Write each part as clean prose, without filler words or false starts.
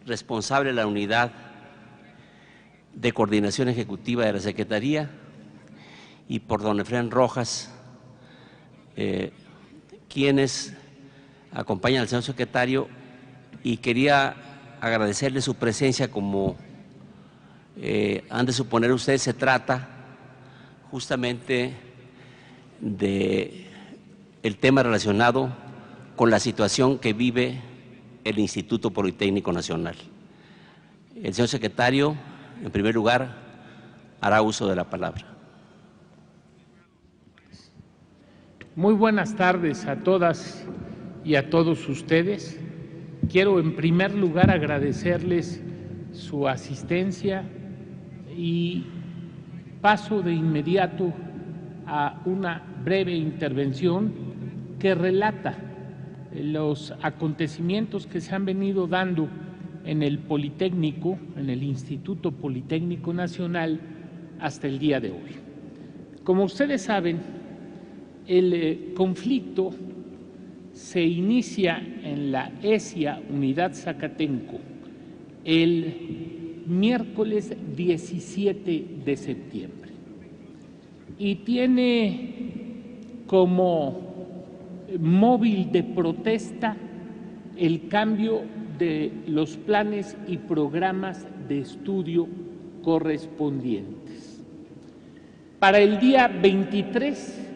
responsable de la unidad de coordinación ejecutiva de la Secretaría, y por don Efraín Rojas, quienes acompañan al señor secretario, y quería agradecerle su presencia. Como han de suponer ustedes, se trata justamente de el tema relacionado con la situación que vive el Instituto Politécnico Nacional. El señor secretario, en primer lugar, hará uso de la palabra. Muy buenas tardes a todas y a todos ustedes. Quiero en primer lugar agradecerles su asistencia y paso de inmediato a una breve intervención que relata los acontecimientos que se han venido dando en el Politécnico, en el Instituto Politécnico Nacional, hasta el día de hoy. Como ustedes saben, el conflicto se inicia en la ESIA Unidad Zacatenco el miércoles 17 de septiembre y tiene como móvil de protesta el cambio de los planes y programas de estudio correspondientes. Para el día 23,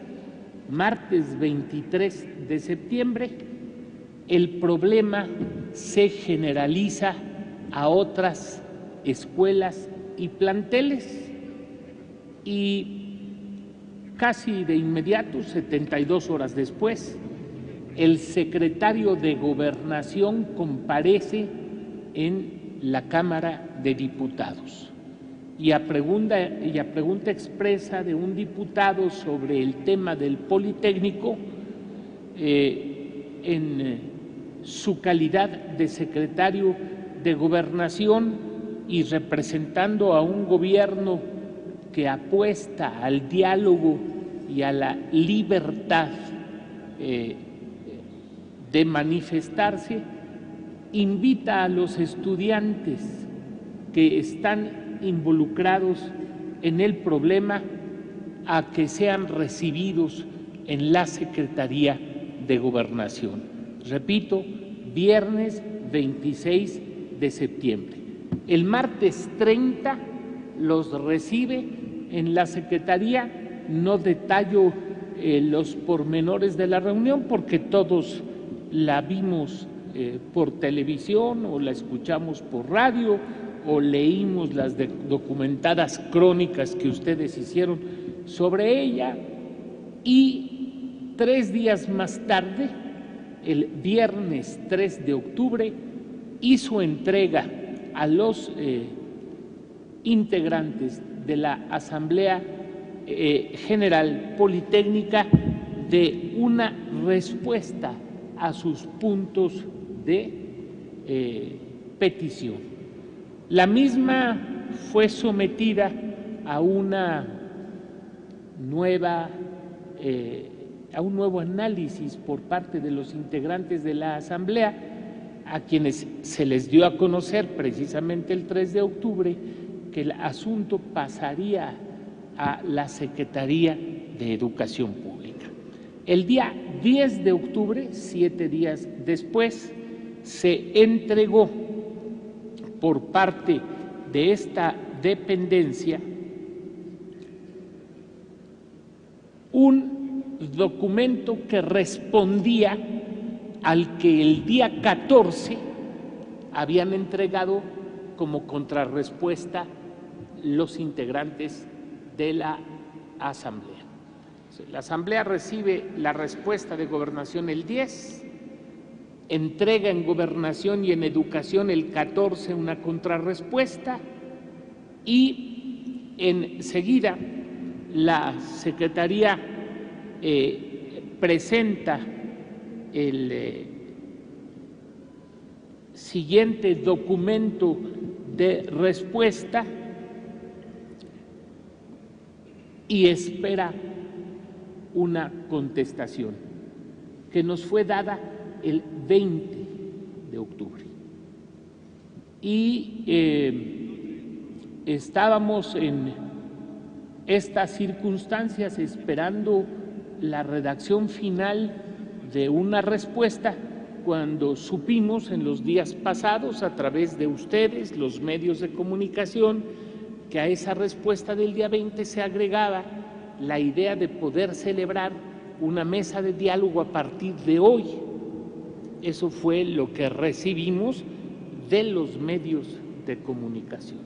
martes 23 de septiembre, el problema se generaliza a otras escuelas y planteles y casi de inmediato, 72 horas después, el secretario de Gobernación comparece en la Cámara de Diputados y a pregunta expresa de un diputado sobre el tema del Politécnico, en su calidad de secretario de Gobernación y representando a un gobierno que apuesta al diálogo y a la libertad de manifestarse, invita a los estudiantes que están involucrados en el problema a que sean recibidos en la Secretaría de Gobernación. Repito, viernes 26 de septiembre. El martes 30 los recibe en la Secretaría. No detallo los pormenores de la reunión porque todos la vimos por televisión o la escuchamos por radio o leímos las documentadas crónicas que ustedes hicieron sobre ella, y 3 días más tarde, el viernes 3 de octubre, hizo entrega a los integrantes de la Asamblea General Politécnica de una respuesta a sus puntos de petición. La misma fue sometida a una a un nuevo análisis por parte de los integrantes de la Asamblea, a quienes se les dio a conocer precisamente el 3 de octubre que el asunto pasaría a la Secretaría de Educación Pública. El día 10 de octubre, 7 días después, se entregó por parte de esta dependencia un documento que respondía al que el día 14 habían entregado como contrarrespuesta los integrantes de la Asamblea. La Asamblea recibe la respuesta de Gobernación el 10, entrega en Gobernación y en Educación el 14 una contrarrespuesta y enseguida la Secretaría presenta el siguiente documento de respuesta y espera una contestación que nos fue dada el 20 de octubre. y estábamos en estas circunstancias esperando la redacción final de una respuesta cuando supimos en los días pasados a través de ustedes, los medios de comunicación, que a esa respuesta del día 20 se agregaba la idea de poder celebrar una mesa de diálogo a partir de hoy. Eso fue lo que recibimos de los medios de comunicación.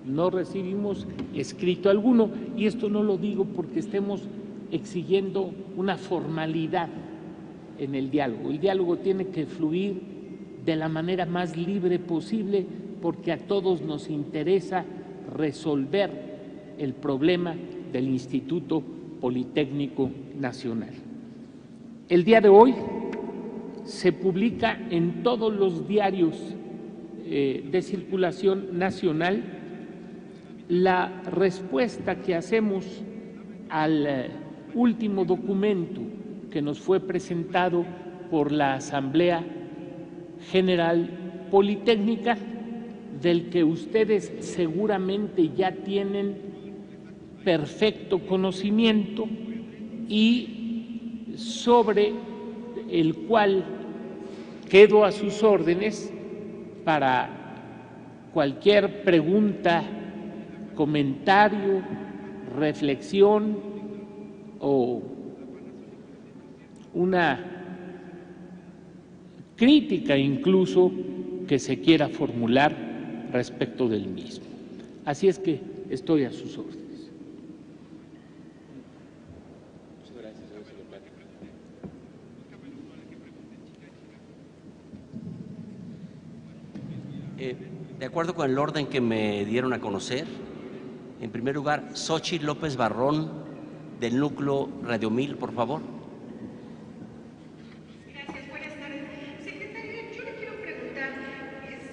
No recibimos escrito alguno, y esto no lo digo porque estemos exigiendo una formalidad en el diálogo. El diálogo tiene que fluir de la manera más libre posible porque a todos nos interesa resolver el problema del Instituto Politécnico Nacional. El día de hoy se publica en todos los diarios de circulación nacional la respuesta que hacemos al último documento que nos fue presentado por la Asamblea General Politécnica, del que ustedes seguramente ya tienen perfecto conocimiento y sobre el cual quedo a sus órdenes para cualquier pregunta, comentario, reflexión o una crítica incluso que se quiera formular respecto del mismo. Así es que estoy a sus órdenes. Muchas gracias, señor secretario. De acuerdo con el orden que me dieron a conocer, en primer lugar, Xochitl López Barrón, del Núcleo Radio 1000, por favor. Gracias, buenas tardes. Secretario, yo le quiero preguntar,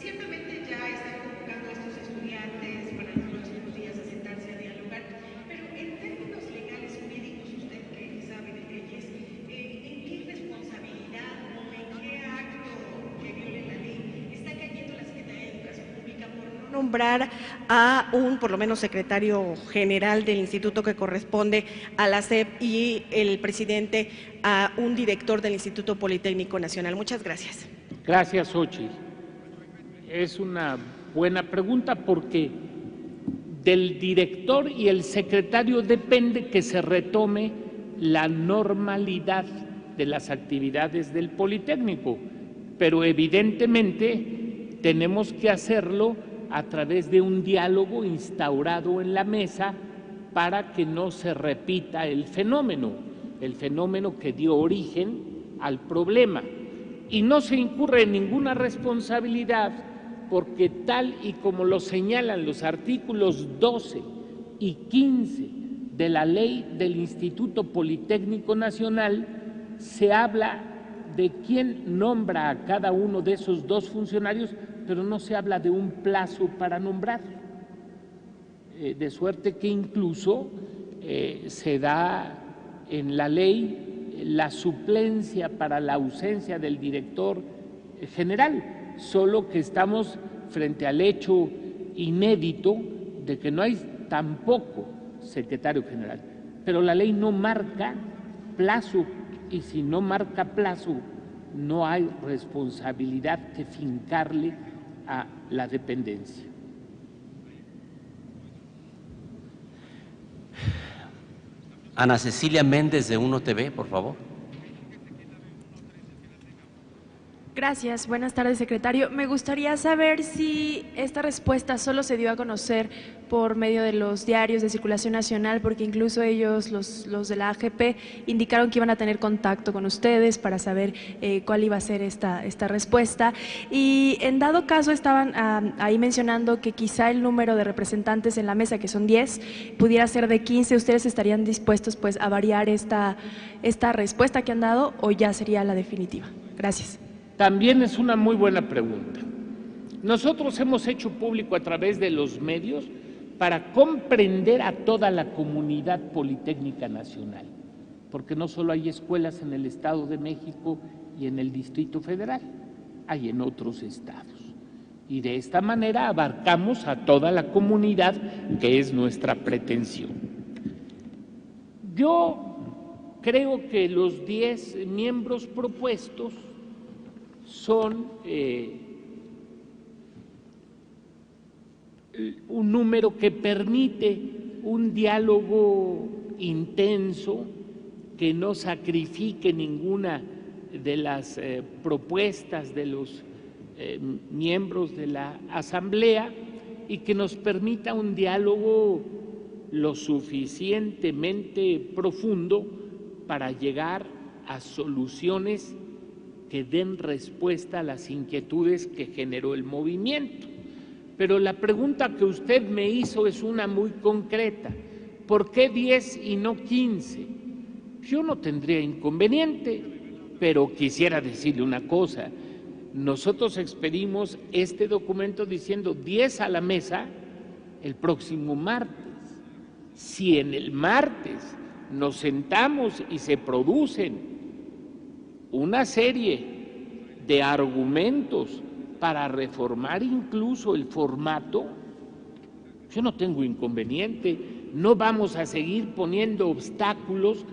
ciertamente ya están convocando a estos estudiantes para los próximos días a sentarse a dialogar, pero en términos legales, jurídicos, usted que sabe de leyes, ¿en qué responsabilidad o en qué acto que viole la ley está cayendo la Secretaría de Educación Pública por no nombrar a un, por lo menos, secretario general del instituto que corresponde a la SEP y el presidente a un director del Instituto Politécnico Nacional? Muchas gracias. Gracias, Xochitl. Es una buena pregunta porque del director y el secretario depende que se retome la normalidad de las actividades del Politécnico, pero evidentemente tenemos que hacerlo a través de un diálogo instaurado en la mesa para que no se repita el fenómeno que dio origen al problema. Y no se incurre en ninguna responsabilidad porque tal y como lo señalan los artículos 12 y 15 de la ley del Instituto Politécnico Nacional, se habla de quién nombra a cada uno de esos dos funcionarios, pero no se habla de un plazo para nombrar, de suerte que incluso se da en la ley la suplencia para la ausencia del director general, solo que estamos frente al hecho inédito de que no hay tampoco secretario general, pero la ley no marca plazo y si no marca plazo no hay responsabilidad que fincarle a la dependencia. Ana Cecilia Méndez de Uno TV, por favor. Gracias. Buenas tardes, secretario. Me gustaría saber si esta respuesta solo se dio a conocer por medio de los diarios de circulación nacional, porque incluso ellos, los de la AGP, indicaron que iban a tener contacto con ustedes para saber cuál iba a ser esta respuesta. Y en dado caso estaban ahí mencionando que quizá el número de representantes en la mesa, que son 10, pudiera ser de 15. ¿Ustedes estarían dispuestos pues a variar esta respuesta que han dado o ya sería la definitiva? Gracias. También es una muy buena pregunta. Nosotros hemos hecho público a través de los medios para comprender a toda la comunidad politécnica nacional, porque no solo hay escuelas en el Estado de México y en el Distrito Federal, hay en otros estados. Y de esta manera abarcamos a toda la comunidad, que es nuestra pretensión. Yo creo que los 10 miembros propuestos son un número que permite un diálogo intenso, que no sacrifique ninguna de las propuestas de los miembros de la Asamblea y que nos permita un diálogo lo suficientemente profundo para llegar a soluciones que den respuesta a las inquietudes que generó el movimiento. Pero la pregunta que usted me hizo es una muy concreta. ¿Por qué 10 y no 15? Yo no tendría inconveniente, pero quisiera decirle una cosa. Nosotros expedimos este documento diciendo 10 a la mesa el próximo martes. Si en el martes nos sentamos y se producen una serie de argumentos para reformar incluso el formato, yo no tengo inconveniente. No vamos a seguir poniendo obstáculos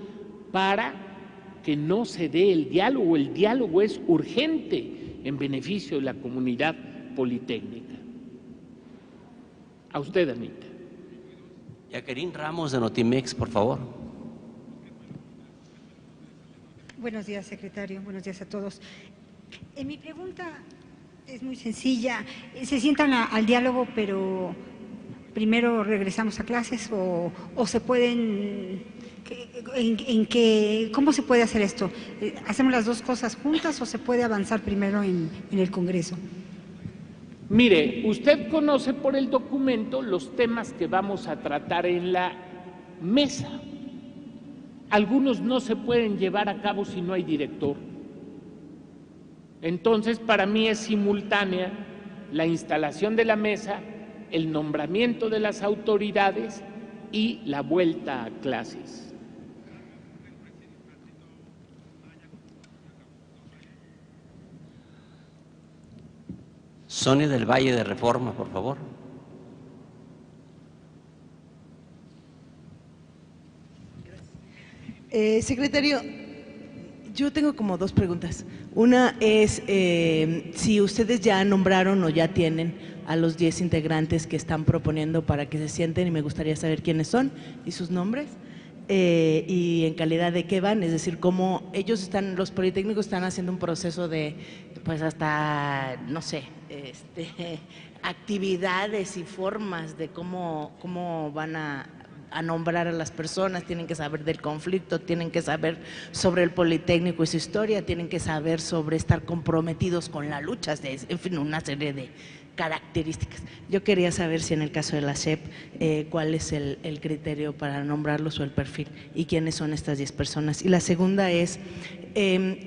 para que no se dé el diálogo. El diálogo es urgente en beneficio de la comunidad politécnica. A usted, Anita. Jacqueline Ramos, de Notimex, por favor. Buenos días, secretario. Buenos días a todos. Mi pregunta es muy sencilla. ¿Se sientan al diálogo, pero primero regresamos a clases o se pueden… ¿Cómo se puede hacer esto? ¿Hacemos las dos cosas juntas o se puede avanzar primero en el Congreso? Mire, usted conoce por el documento los temas que vamos a tratar en la mesa. Algunos no se pueden llevar a cabo si no hay director. Entonces, para mí es simultánea la instalación de la mesa, el nombramiento de las autoridades y la vuelta a clases. Sonia del Valle, de Reforma, por favor. Secretario, yo tengo como dos preguntas. Una es si ustedes ya nombraron o ya tienen a los 10 integrantes que están proponiendo para que se sienten, y me gustaría saber quiénes son y sus nombres. Y en calidad de qué van, es decir, cómo ellos están, los politécnicos están haciendo un proceso de, pues hasta, no sé, actividades y formas de cómo van a nombrar a las personas, tienen que saber del conflicto, tienen que saber sobre el Politécnico y su historia, tienen que saber sobre estar comprometidos con la lucha, en fin, una serie de características. Yo quería saber si en el caso de la SEP, cuál es el criterio para nombrarlos o el perfil y quiénes son estas 10 personas. Y la segunda es,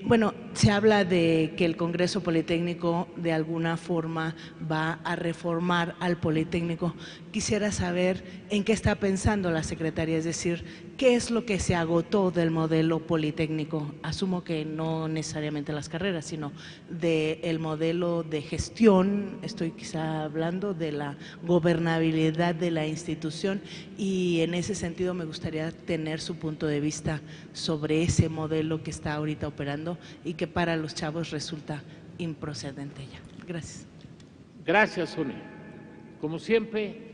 bueno, se habla de que el Congreso Politécnico de alguna forma va a reformar al Politécnico. Quisiera saber en qué está pensando la secretaria, es decir, qué es lo que se agotó del modelo politécnico. Asumo que no necesariamente las carreras, sino del modelo de gestión, estoy quizá hablando de la gobernabilidad de la institución, y en ese sentido me gustaría tener su punto de vista sobre ese modelo que está ahorita operando y que para los chavos resulta improcedente ya. Gracias. Gracias, Sonia. Como siempre,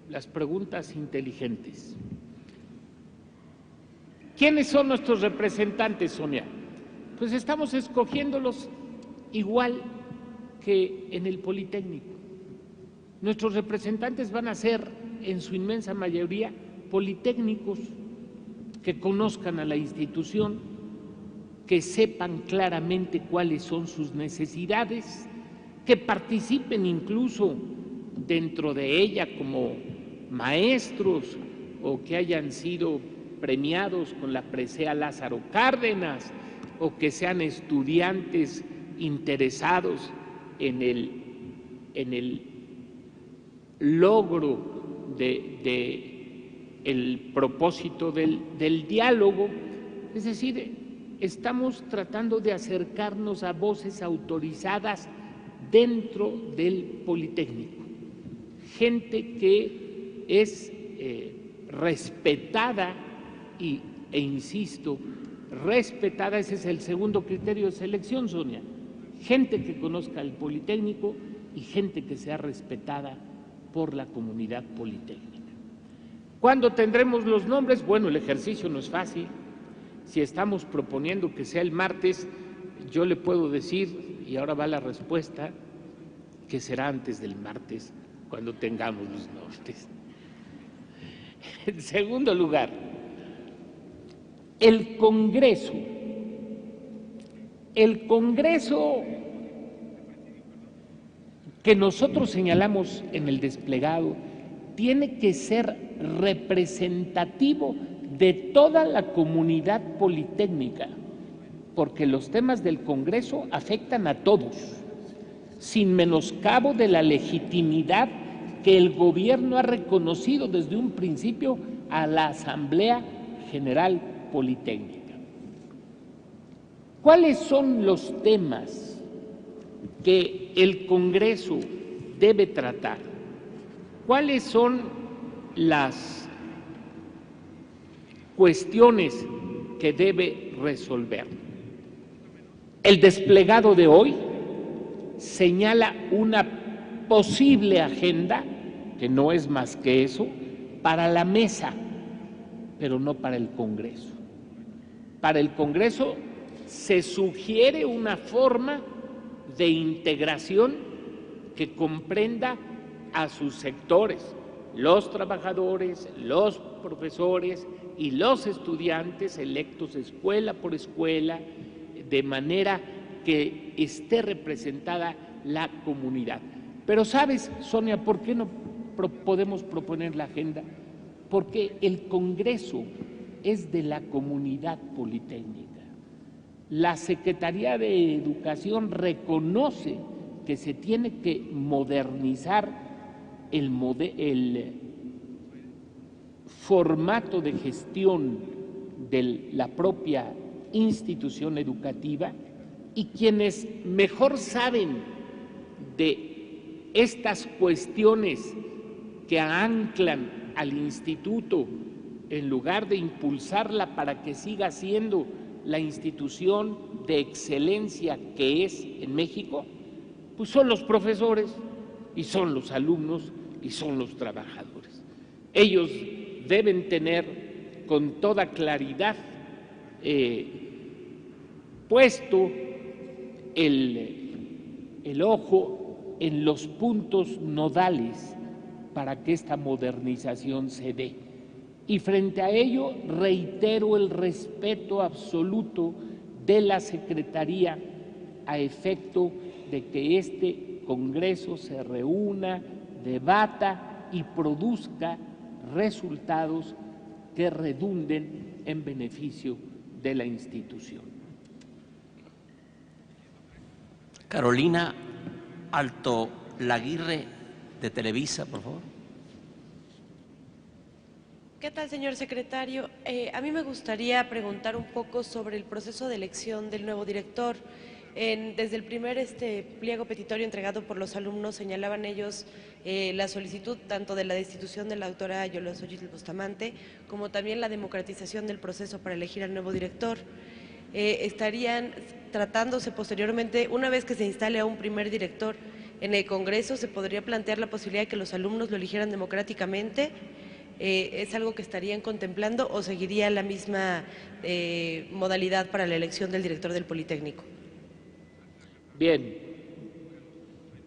las preguntas inteligentes. ¿Quiénes son nuestros representantes, Sonia? Pues estamos escogiéndolos igual que en el Politécnico. Nuestros representantes van a ser, en su inmensa mayoría, politécnicos que conozcan a la institución, que sepan claramente cuáles son sus necesidades, que participen incluso dentro de ella como maestros o que hayan sido premiados con la presea Lázaro Cárdenas o que sean estudiantes interesados en el logro el propósito del diálogo. Es decir, estamos tratando de acercarnos a voces autorizadas dentro del Politécnico, gente que es respetada e insisto, respetada, ese es el segundo criterio de selección, Sonia, gente que conozca el Politécnico y gente que sea respetada por la comunidad politécnica. ¿Cuándo tendremos los nombres? Bueno, el ejercicio no es fácil. Si estamos proponiendo que sea el martes, yo le puedo decir, y ahora va la respuesta, que será antes del martes, cuando tengamos los nombres. En segundo lugar, el Congreso. El Congreso que nosotros señalamos en el desplegado tiene que ser representativo de toda la comunidad politécnica, porque los temas del Congreso afectan a todos, sin menoscabo de la legitimidad que el gobierno ha reconocido desde un principio a la Asamblea General Politécnica. ¿Cuáles son los temas que el Congreso debe tratar? ¿Cuáles son las cuestiones que debe resolver? El desplegado de hoy señala una posible agenda, que no es más que eso, para la mesa, pero no para el Congreso. Para el Congreso se sugiere una forma de integración que comprenda a sus sectores, los trabajadores, los profesores y los estudiantes electos escuela por escuela, de manera que esté representada la comunidad. Pero ¿sabes, Sonia, por qué no podemos proponer la agenda? Porque el Congreso es de la comunidad politécnica. La Secretaría de Educación reconoce que se tiene que modernizar el formato de gestión de la propia institución educativa, y quienes mejor saben de estas cuestiones que anclan al instituto en lugar de impulsarla para que siga siendo la institución de excelencia que es en México, pues son los profesores y son los alumnos y son los trabajadores. Ellos deben tener con toda claridad puesto el ojo en los puntos nodales para que esta modernización se dé. Y frente a ello reitero el respeto absoluto de la Secretaría a efecto de que este Congreso se reúna, debata y produzca resultados que redunden en beneficio de la institución. Carolina Alto Laguirre, de Televisa, por favor. ¿Qué tal, señor secretario? A mí me gustaría preguntar un poco sobre el proceso de elección del nuevo director. Desde el primer pliego petitorio entregado por los alumnos señalaban ellos la solicitud tanto de la destitución de la doctora Yolosóyitl Bustamante como también la democratización del proceso para elegir al nuevo director. Estarían tratándose posteriormente, una vez que se instale a un primer director en el Congreso, se podría plantear la posibilidad de que los alumnos lo eligieran democráticamente. ¿Es algo que estarían contemplando o seguiría la misma modalidad para la elección del director del Politécnico? Bien,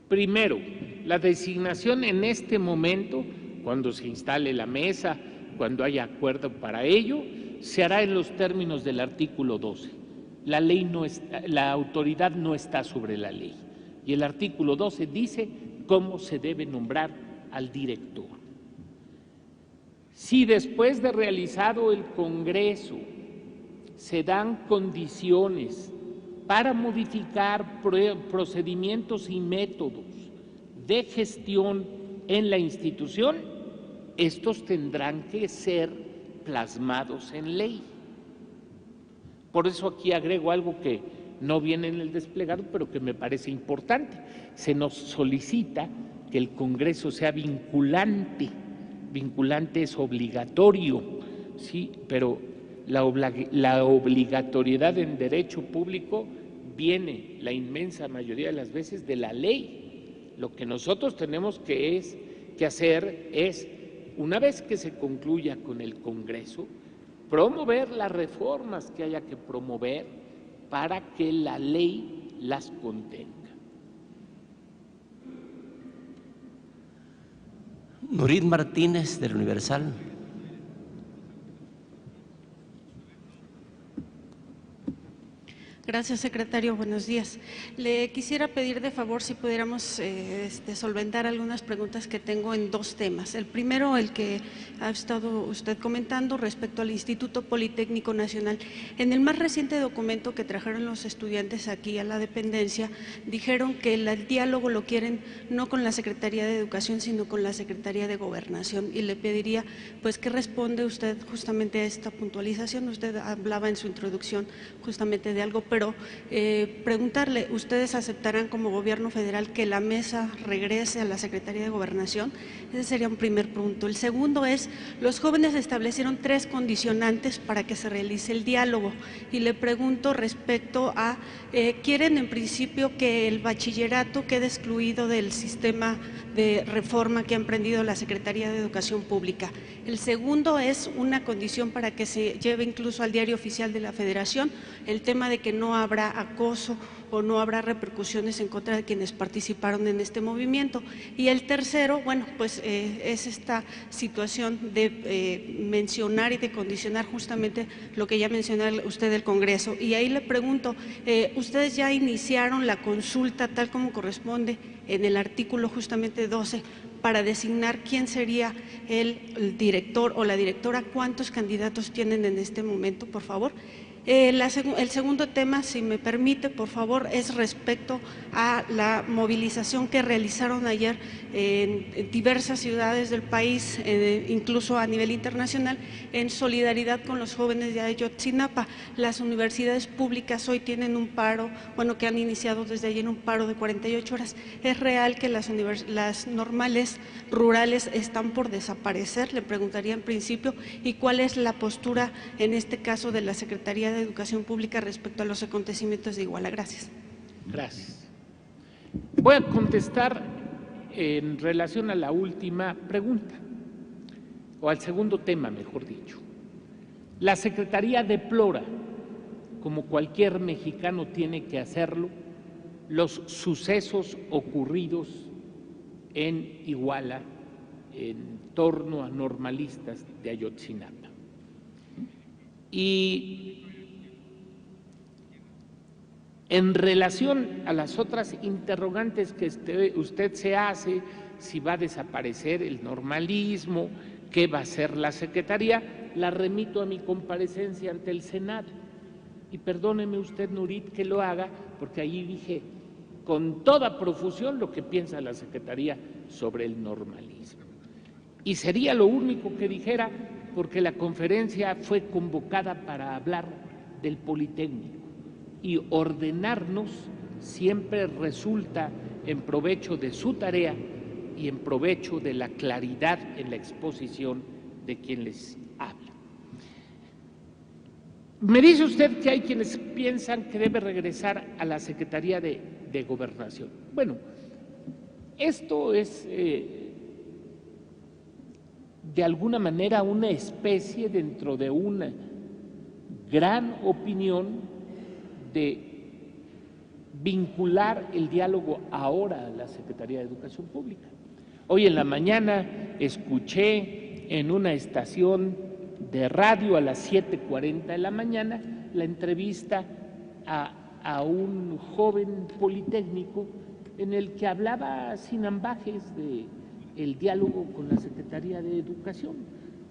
primero, la designación en este momento, cuando se instale la mesa, cuando haya acuerdo para ello, se hará en los términos del artículo 12. La ley no está, la autoridad no está sobre la ley, y el artículo 12 dice cómo se debe nombrar al director. Si después de realizado el Congreso se dan condiciones para modificar procedimientos y métodos de gestión en la institución, estos tendrán que ser plasmados en ley. Por eso aquí agrego algo que no viene en el desplegado, pero que me parece importante. Se nos solicita que el Congreso sea vinculante. Vinculante es obligatorio, sí, pero la obligatoriedad en derecho público viene la inmensa mayoría de las veces de la ley. Lo que nosotros tenemos que hacer es, una vez que se concluya con el Congreso, promover las reformas que haya que promover para que la ley las contenga. Nurit Martínez, del Universal. Gracias, secretario. Buenos días. Le quisiera pedir de favor si pudiéramos solventar algunas preguntas que tengo en dos temas. El primero, el que ha estado usted comentando respecto al Instituto Politécnico Nacional. En el más reciente documento que trajeron los estudiantes aquí a la dependencia, dijeron que el diálogo lo quieren no con la Secretaría de Educación, sino con la Secretaría de Gobernación. Y le pediría, pues, ¿qué responde usted justamente a esta puntualización? Usted hablaba en su introducción justamente de algo, pero preguntarle, ¿ustedes aceptarán como gobierno federal que la mesa regrese a la Secretaría de Gobernación? Ese sería un primer punto. El segundo es, los jóvenes establecieron 3 condicionantes para que se realice el diálogo y le pregunto respecto a, quieren en principio que el bachillerato quede excluido del sistema de reforma que ha emprendido la Secretaría de Educación Pública. El segundo es una condición para que se lleve incluso al Diario Oficial de la Federación el tema de que no habrá acoso o no habrá repercusiones en contra de quienes participaron en este movimiento. Y el tercero, bueno, pues es esta situación de mencionar y de condicionar justamente lo que ya mencionó usted del Congreso. Y ahí le pregunto, ¿ustedes ya iniciaron la consulta tal como corresponde en el artículo justamente 12 para designar quién sería el director o la directora? ¿Cuántos candidatos tienen en este momento, por favor? El segundo tema, si me permite, por favor, es respecto a la movilización que realizaron ayer en diversas ciudades del país, incluso a nivel internacional, en solidaridad con los jóvenes de Ayotzinapa. Las universidades públicas hoy tienen un paro, bueno, que han iniciado desde ayer un paro de 48 horas. ¿Es real que las normales rurales están por desaparecer? Le preguntaría en principio, ¿y cuál es la postura en este caso de la Secretaría de Educación Pública respecto a los acontecimientos de Iguala? Gracias. Gracias. Voy a contestar en relación a la última pregunta, o al segundo tema, mejor dicho. La Secretaría deplora, como cualquier mexicano tiene que hacerlo, los sucesos ocurridos en Iguala en torno a normalistas de Ayotzinapa. Y en relación a las otras interrogantes que usted se hace, si va a desaparecer el normalismo, qué va a hacer la Secretaría, la remito a mi comparecencia ante el Senado. Y perdóneme usted, Nurit, que lo haga, porque allí dije con toda profusión lo que piensa la Secretaría sobre el normalismo. Y sería lo único que dijera, porque la conferencia fue convocada para hablar del Politécnico. Y ordenarnos siempre resulta en provecho de su tarea y en provecho de la claridad en la exposición de quien les habla. Me dice usted que hay quienes piensan que debe regresar a la Secretaría de Gobernación. Bueno, esto es de alguna manera una especie dentro de una gran opinión de vincular el diálogo ahora a la Secretaría de Educación Pública. Hoy en la mañana escuché en una estación de radio a las 7:40 de la mañana la entrevista a un joven politécnico en el que hablaba sin ambajes del diálogo con la Secretaría de Educación,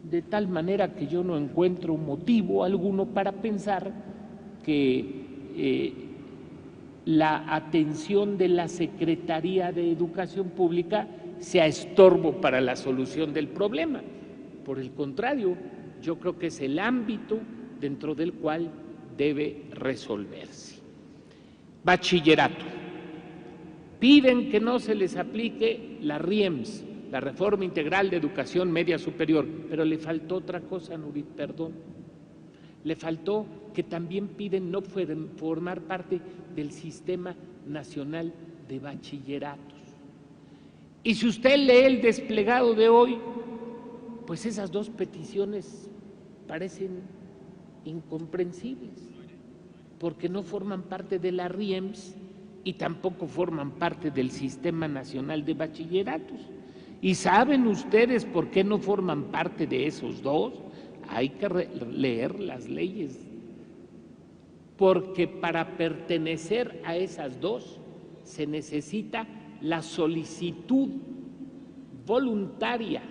de tal manera que yo no encuentro motivo alguno para pensar que la atención de la Secretaría de Educación Pública sea estorbo para la solución del problema. Por el contrario, yo creo que es el ámbito dentro del cual debe resolverse. Bachillerato. Piden que no se les aplique la RIEMS, la Reforma Integral de Educación Media Superior, pero le faltó otra cosa, Nurit, perdón. Le faltó que también piden no formar parte del Sistema Nacional de Bachilleratos. Y si usted lee el desplegado de hoy, pues esas dos peticiones parecen incomprensibles, porque no forman parte de la RIEMS y tampoco forman parte del Sistema Nacional de Bachilleratos. ¿Y saben ustedes por qué no forman parte de esos dos? Hay que leer las leyes, porque para pertenecer a esas dos se necesita la solicitud voluntaria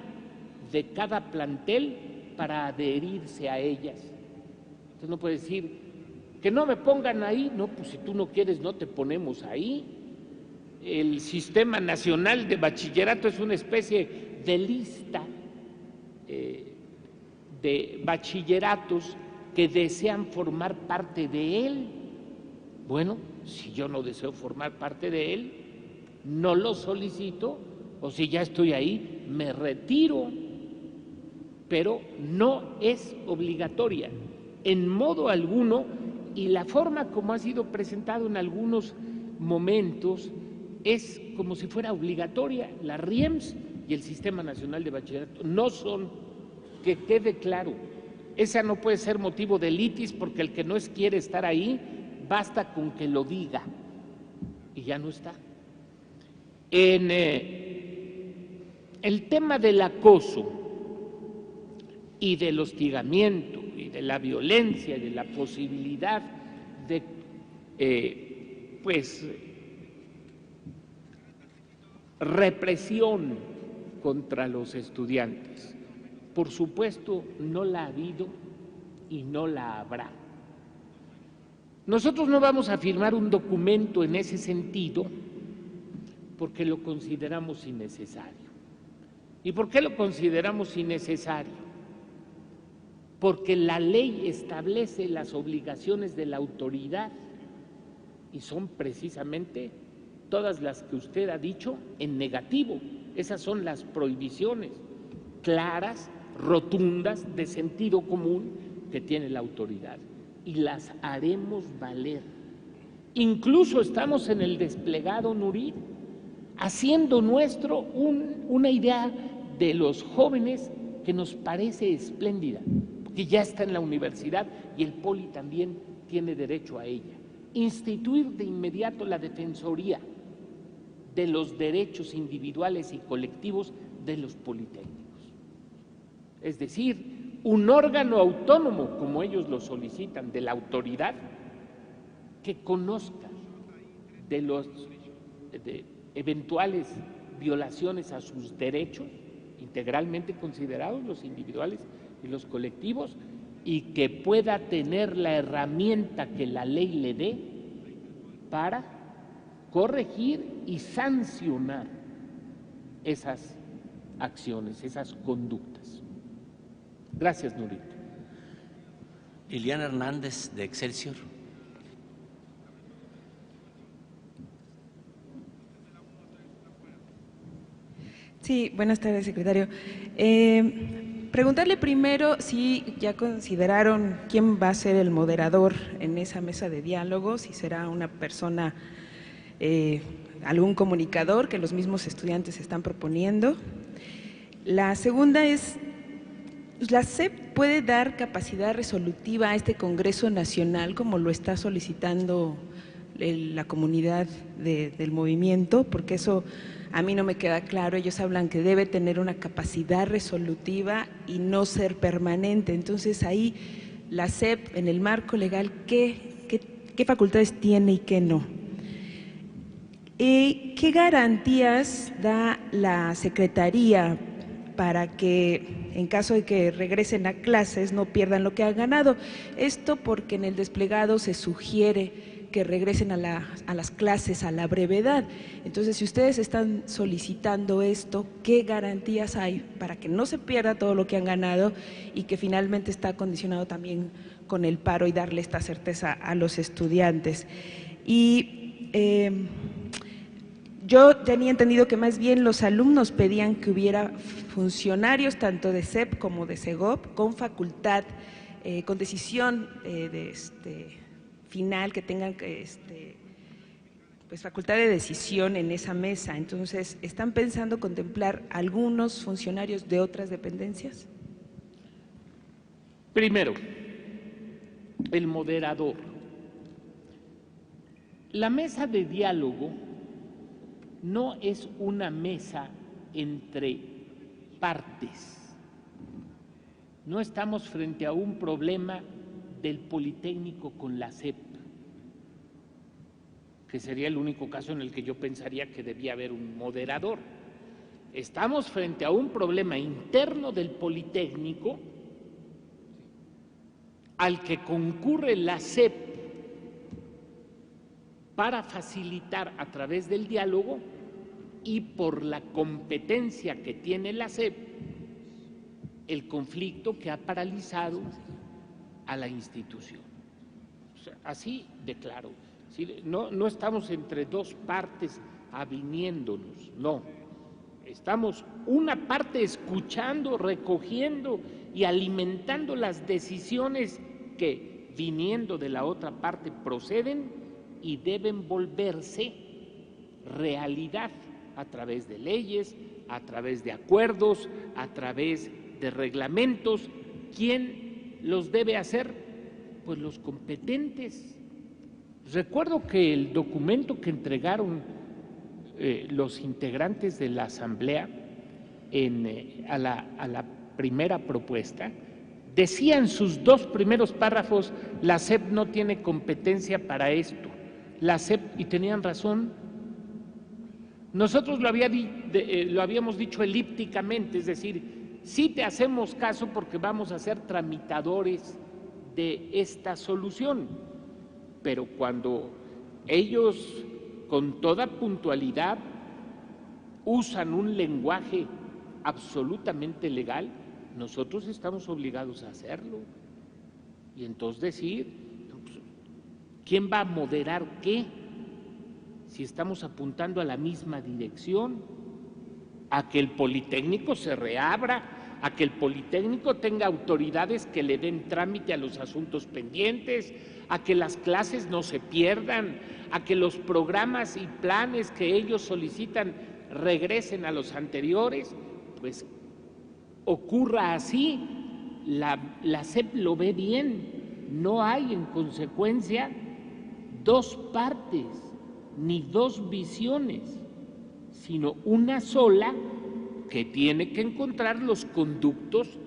de cada plantel para adherirse a ellas. Entonces no puede decir que no me pongan ahí, no, pues si tú no quieres no te ponemos ahí. El Sistema Nacional de Bachillerato es una especie de lista de bachilleratos que desean formar parte de él. Bueno, si yo no deseo formar parte de él, no lo solicito, o si ya estoy ahí, me retiro, pero no es obligatoria en modo alguno, y la forma como ha sido presentado en algunos momentos es como si fuera obligatoria. La RIEMS y el Sistema Nacional de Bachillerato no son, que quede claro, esa no puede ser motivo de litis, porque el que no quiere estar ahí, basta con que lo diga y ya no está. En el tema del acoso y del hostigamiento y de la violencia y de la posibilidad de represión contra los estudiantes, por supuesto no la ha habido y no la habrá. Nosotros no vamos a firmar un documento en ese sentido porque lo consideramos innecesario. ¿Y por qué lo consideramos innecesario? Porque la ley establece las obligaciones de la autoridad y son precisamente todas las que usted ha dicho en negativo. Esas son las prohibiciones claras, rotundas, de sentido común que tiene la autoridad y las haremos valer. Incluso estamos en el desplegado, Nurit, haciendo nuestro una idea de los jóvenes que nos parece espléndida, que ya está en la universidad y el Poli también tiene derecho a ella. Instituir de inmediato la Defensoría de los derechos individuales y colectivos de los politécnicos. Es decir, un órgano autónomo, como ellos lo solicitan, de la autoridad, que conozca de eventuales violaciones a sus derechos, integralmente considerados los individuales y los colectivos, y que pueda tener la herramienta que la ley le dé para corregir y sancionar esas acciones, esas conductas. Gracias, Nurit. Liliana Hernández, de Excelsior. Sí, buenas tardes, secretario. Preguntarle primero si ya consideraron quién va a ser el moderador en esa mesa de diálogo, si será una persona, algún comunicador que los mismos estudiantes están proponiendo. La segunda es, ¿la SEP puede dar capacidad resolutiva a este Congreso Nacional como lo está solicitando la comunidad del movimiento? Porque eso a mí no me queda claro. Ellos hablan que debe tener una capacidad resolutiva y no ser permanente. Entonces ahí la SEP, en el marco legal, ¿qué facultades tiene y qué no? ¿Qué garantías da la Secretaría para que en caso de que regresen a clases no pierdan lo que han ganado? Esto porque en el desplegado se sugiere que regresen a las clases a la brevedad. Entonces, si ustedes están solicitando esto, ¿qué garantías hay para que no se pierda todo lo que han ganado y que finalmente está condicionado también con el paro y darle esta certeza a los estudiantes? Y yo tenía entendido que más bien los alumnos pedían que hubiera funcionarios tanto de CEP como de CEGOP con facultad, con decisión final, que tengan pues facultad de decisión en esa mesa. Entonces, ¿están pensando contemplar algunos funcionarios de otras dependencias? Primero, el moderador. La mesa de diálogo no es una mesa entre partes. No estamos frente a un problema del Politécnico con la SEP, que sería el único caso en el que yo pensaría que debía haber un moderador. Estamos frente a un problema interno del Politécnico al que concurre la SEP para facilitar a través del diálogo y por la competencia que tiene la SEP el conflicto que ha paralizado a la institución. O sea, así de claro. No estamos entre dos partes aviniéndonos, no. Estamos una parte escuchando, recogiendo y alimentando las decisiones que, viniendo de la otra parte, proceden y deben volverse realidad a través de leyes, a través de acuerdos, a través de reglamentos. ¿Quién los debe hacer? Pues los competentes. Recuerdo que el documento que entregaron los integrantes de la Asamblea a la primera propuesta, decía en sus dos primeros párrafos: la SEP no tiene competencia para esto. La SEP, y tenían razón. Nosotros lo habíamos dicho elípticamente, es decir, sí te hacemos caso porque vamos a ser tramitadores de esta solución, pero cuando ellos con toda puntualidad usan un lenguaje absolutamente legal, nosotros estamos obligados a hacerlo. Y entonces decir, ¿quién va a moderar qué? Si estamos apuntando a la misma dirección, a que el Politécnico se reabra, a que el Politécnico tenga autoridades que le den trámite a los asuntos pendientes, a que las clases no se pierdan, a que los programas y planes que ellos solicitan regresen a los anteriores, pues ocurra así. La SEP lo ve bien, no hay en consecuencia dos partes ni dos visiones, sino una sola que tiene que encontrar los conductos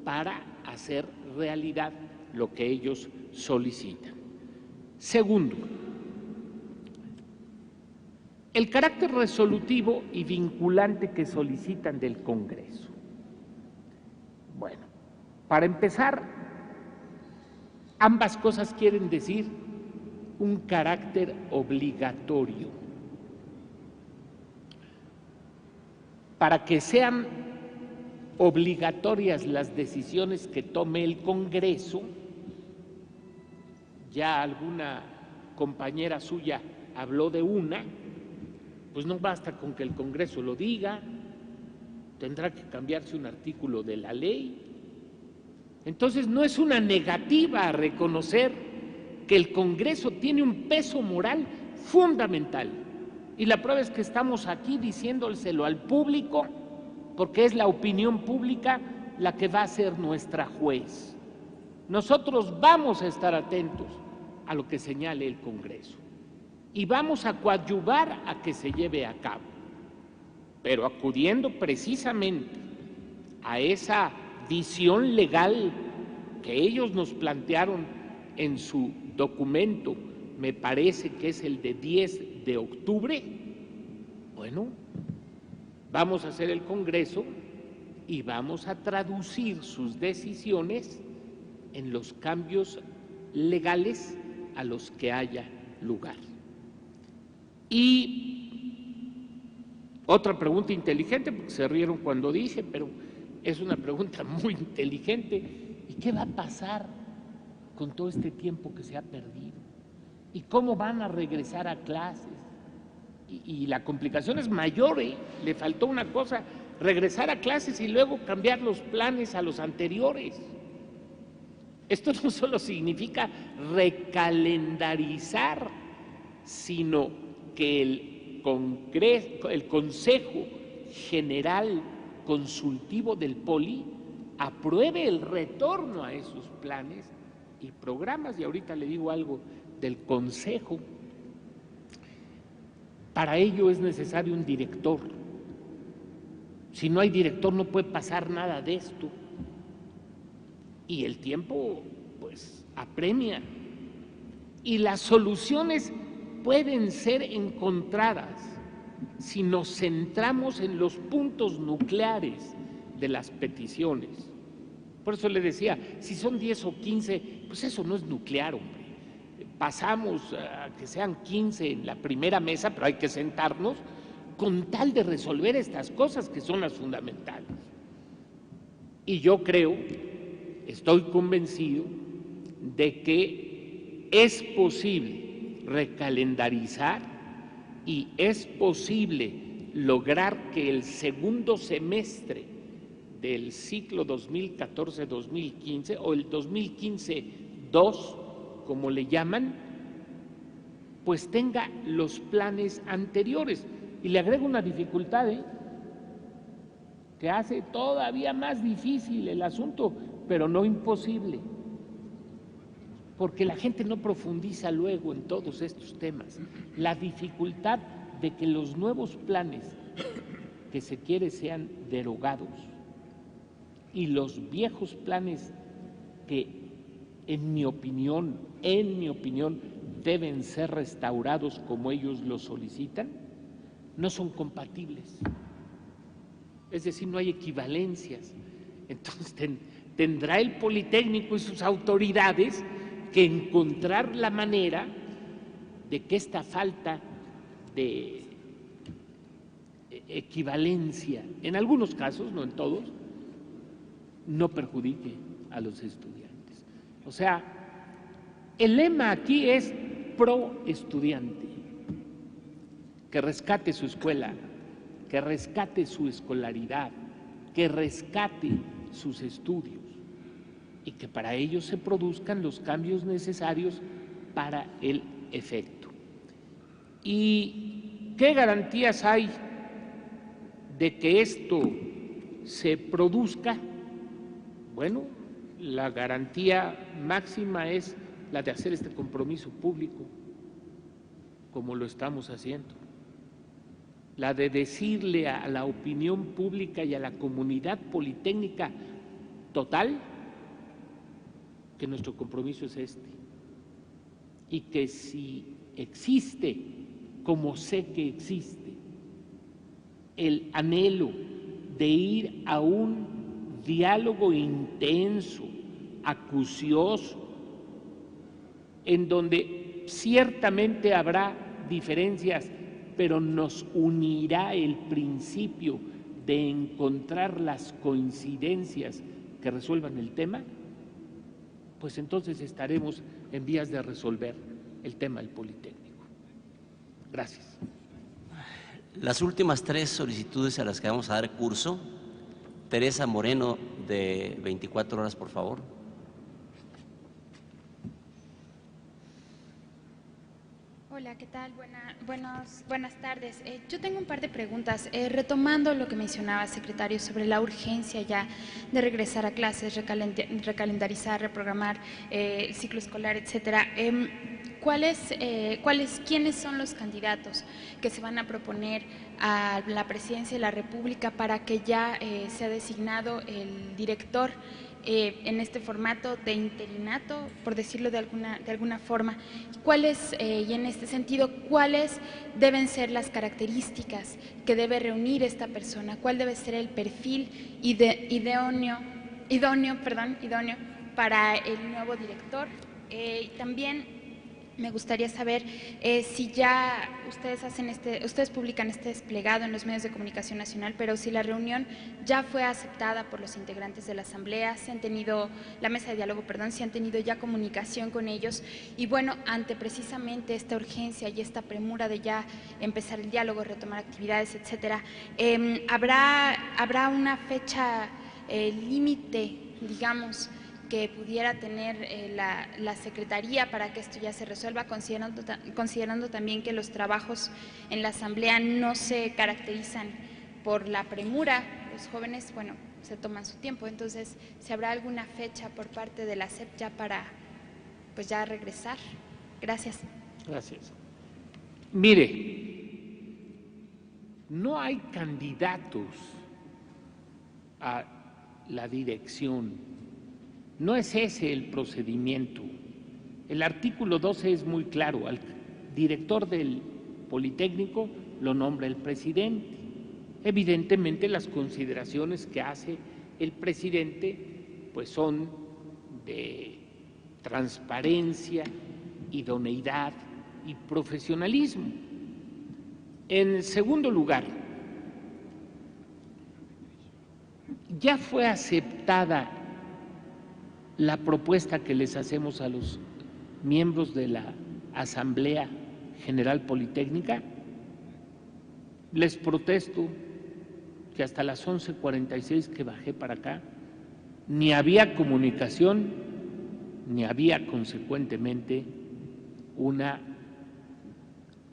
para hacer realidad lo que ellos solicitan. Segundo, el carácter resolutivo y vinculante que solicitan del Congreso. Bueno, para empezar, ambas cosas quieren decir un carácter obligatorio. Para que sean obligatorias las decisiones que tome el Congreso, ya alguna compañera suya habló de una, pues no basta con que el Congreso lo diga, tendrá que cambiarse un artículo de la ley. Entonces no es una negativa a reconocer que el Congreso tiene un peso moral fundamental. Y la prueba es que estamos aquí diciéndoselo al público, porque es la opinión pública la que va a ser nuestra juez. Nosotros vamos a estar atentos a lo que señale el Congreso y vamos a coadyuvar a que se lleve a cabo, pero acudiendo precisamente a esa visión legal que ellos nos plantearon en su documento, me parece que es el de 10 de octubre, bueno, vamos a hacer el Congreso y vamos a traducir sus decisiones en los cambios legales a los que haya lugar. Y otra pregunta inteligente, porque se rieron cuando dije, pero es una pregunta muy inteligente: ¿y qué va a pasar con todo este tiempo que se ha perdido? ¿Y cómo van a regresar a clases? Y la complicación es mayor, ¿eh? Le faltó una cosa, regresar a clases y luego cambiar los planes a los anteriores. Esto no solo significa recalendarizar, sino que el Consejo General Consultivo del Poli apruebe el retorno a esos planes y programas. Y ahorita le digo algo del Consejo. Para ello es necesario un director. Si no hay director no puede pasar nada de esto. Y el tiempo, pues, apremia. Y las soluciones pueden ser encontradas si nos centramos en los puntos nucleares de las peticiones. Por eso le decía, si son 10 o 15, pues eso no es nuclear, hombre. Pasamos a que sean 15 en la primera mesa, pero hay que sentarnos con tal de resolver estas cosas que son las fundamentales. Y yo creo, estoy convencido de que es posible recalendarizar y es posible lograr que el segundo semestre del ciclo 2014-2015 o el 2015-2, como le llaman, pues tenga los planes anteriores. Y le agrego una dificultad, que hace todavía más difícil el asunto, pero no imposible, porque la gente no profundiza luego en todos estos temas. La dificultad de que los nuevos planes que se quiere sean derogados y los viejos planes que en mi opinión, deben ser restaurados como ellos lo solicitan, no son compatibles. Es decir, no hay equivalencias. Entonces tendrá el Politécnico y sus autoridades que encontrar la manera de que esta falta de equivalencia, en algunos casos, no en todos, no perjudique a los estudiantes. O sea, el lema aquí es pro estudiante, que rescate su escuela, que rescate su escolaridad, que rescate sus estudios y que para ello se produzcan los cambios necesarios para el efecto. ¿Y qué garantías hay de que esto se produzca? Bueno, la garantía máxima es la de hacer este compromiso público, como lo estamos haciendo, la de decirle a la opinión pública y a la comunidad politécnica total que nuestro compromiso es este, y que si existe, como sé que existe, el anhelo de ir a un diálogo intenso, acucioso, en donde ciertamente habrá diferencias, pero nos unirá el principio de encontrar las coincidencias que resuelvan el tema, pues entonces estaremos en vías de resolver el tema del Politécnico. Gracias. Las últimas 3 solicitudes a las que vamos a dar curso. Teresa Moreno, de 24 horas, por favor. Hola, ¿qué tal? Buenas tardes. Yo tengo un par de preguntas. Retomando lo que mencionaba, secretario, sobre la urgencia ya de regresar a clases, recalendarizar, reprogramar el ciclo escolar, etcétera. ¿Quiénes son los candidatos que se van a proponer a la presidencia de la República para que ya sea designado el director en este formato de interinato, por decirlo de alguna forma? Y en este sentido, ¿cuáles deben ser las características que debe reunir esta persona? ¿Cuál debe ser el perfil idóneo para el nuevo director? También Me gustaría saber si ya ustedes publican este desplegado en los medios de comunicación nacional, pero si la reunión ya fue aceptada por los integrantes de la Asamblea, la mesa de diálogo, si han tenido ya comunicación con ellos. Y bueno, ante precisamente esta urgencia y esta premura de ya empezar el diálogo, retomar actividades, etcétera, ¿habrá una fecha límite, digamos, que pudiera tener la Secretaría para que esto ya se resuelva, considerando también que los trabajos en la Asamblea no se caracterizan por la premura? Los jóvenes, bueno, se toman su tiempo. Entonces, ¿se habrá alguna fecha por parte de la SEP ya para, pues, ya regresar? Gracias. Gracias. Mire, no hay candidatos a la dirección. No es ese el procedimiento. El artículo 12 es muy claro. Al director del Politécnico lo nombra el presidente. Evidentemente, las consideraciones que hace el presidente pues son de transparencia, idoneidad y profesionalismo. En segundo lugar, ya fue aceptada la propuesta que les hacemos a los miembros de la Asamblea General Politécnica. Les protesto que hasta las 11:46 que bajé para acá, ni había comunicación, ni había consecuentemente una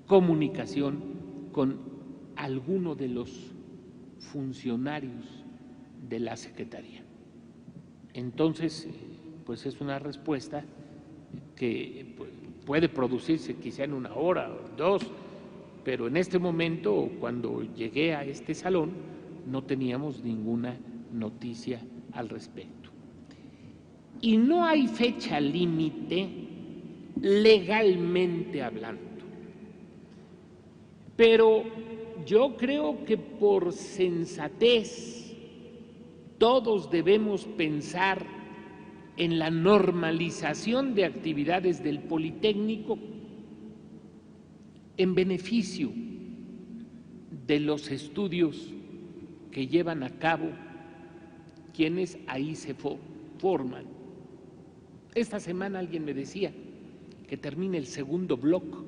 comunicación con alguno de los funcionarios de la Secretaría. Entonces, pues es una respuesta que puede producirse quizá en 1 hora o 2, pero en este momento, cuando llegué a este salón, no teníamos ninguna noticia al respecto. Y no hay fecha límite legalmente hablando, pero yo creo que por sensatez todos debemos pensar en la normalización de actividades del Politécnico en beneficio de los estudios que llevan a cabo quienes ahí se forman. Esta semana alguien me decía que termina el segundo bloque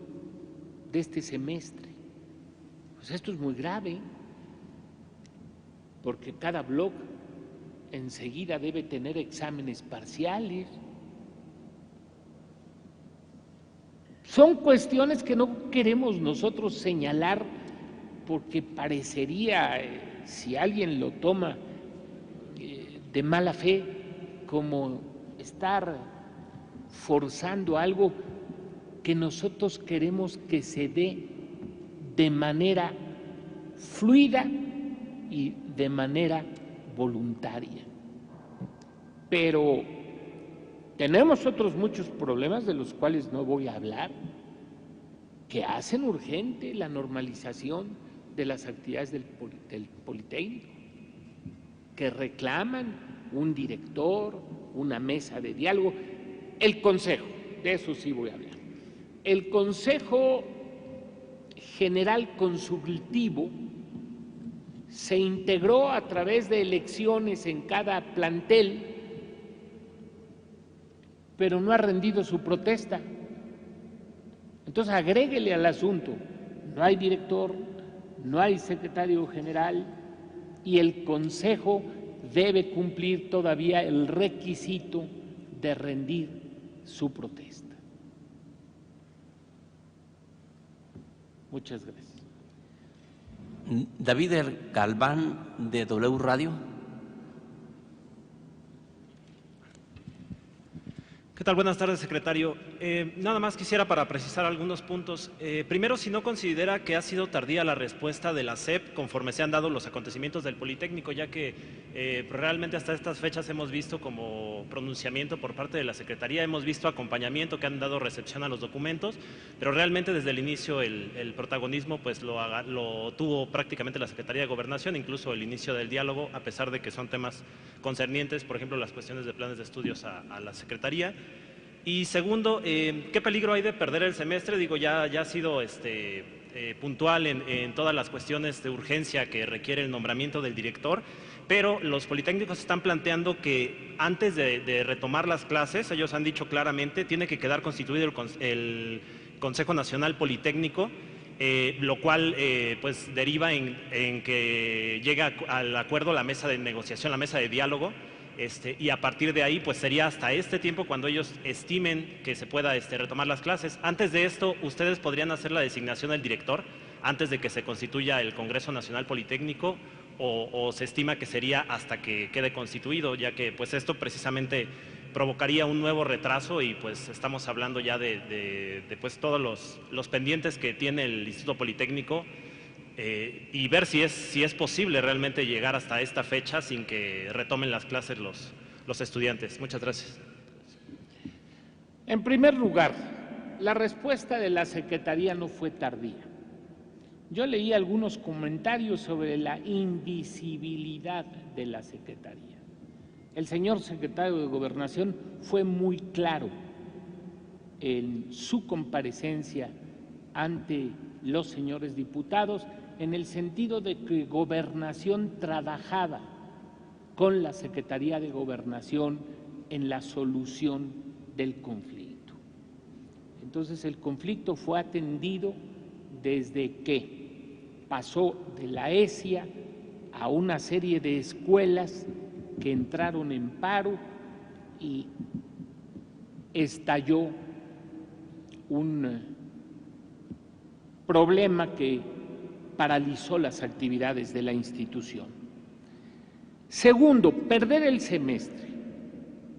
de este semestre. Pues esto es muy grave, porque cada bloque enseguida debe tener exámenes parciales. Son cuestiones que no queremos nosotros señalar porque parecería, si alguien lo toma de mala fe, como estar forzando algo que nosotros queremos que se dé de manera fluida y de manera voluntaria. Pero tenemos otros muchos problemas de los cuales no voy a hablar, que hacen urgente la normalización de las actividades del Politécnico, que reclaman un director, una mesa de diálogo, el Consejo, de eso sí voy a hablar. El Consejo General Consultivo se integró a través de elecciones en cada plantel, pero no ha rendido su protesta. Entonces, agréguele al asunto, no hay director, no hay secretario general y el Consejo debe cumplir todavía el requisito de rendir su protesta. Muchas gracias. David Galván, de W Radio. ¿Qué tal? Buenas tardes, secretario. Nada más quisiera para precisar algunos puntos. Primero, si no considera que ha sido tardía la respuesta de la SEP conforme se han dado los acontecimientos del Politécnico, ya que realmente hasta estas fechas hemos visto como pronunciamiento por parte de la Secretaría, hemos visto acompañamiento, que han dado recepción a los documentos, pero realmente desde el inicio el protagonismo pues lo tuvo prácticamente la Secretaría de Gobernación, incluso el inicio del diálogo, a pesar de que son temas concernientes, por ejemplo, las cuestiones de planes de estudios a la Secretaría. Y segundo, ¿qué peligro hay de perder el semestre? Digo, ya ha sido puntual en todas las cuestiones de urgencia que requiere el nombramiento del director, pero los politécnicos están planteando que antes de retomar las clases, ellos han dicho claramente, tiene que quedar constituido el Consejo Nacional Politécnico, lo cual pues deriva en que llega al acuerdo la mesa de negociación, la mesa de diálogo, y a partir de ahí pues sería hasta este tiempo cuando ellos estimen que se pueda retomar las clases. Antes de esto, ¿ustedes podrían hacer la designación del director antes de que se constituya el Congreso Nacional Politécnico o se estima que sería hasta que quede constituido, ya que pues esto precisamente provocaría un nuevo retraso y pues estamos hablando ya de pues todos los pendientes que tiene el Instituto Politécnico, y ver si es posible realmente llegar hasta esta fecha sin que retomen las clases los estudiantes. Muchas gracias. En primer lugar, la respuesta de la Secretaría no fue tardía. Yo leí algunos comentarios sobre la invisibilidad de la Secretaría. El señor secretario de Gobernación fue muy claro en su comparecencia ante los señores diputados en el sentido de que Gobernación trabajaba con la Secretaría de Gobernación en la solución del conflicto. Entonces el conflicto fue atendido desde que pasó de la ESIA a una serie de escuelas que entraron en paro y estalló un problema que paralizó las actividades de la institución. Segundo, perder el semestre.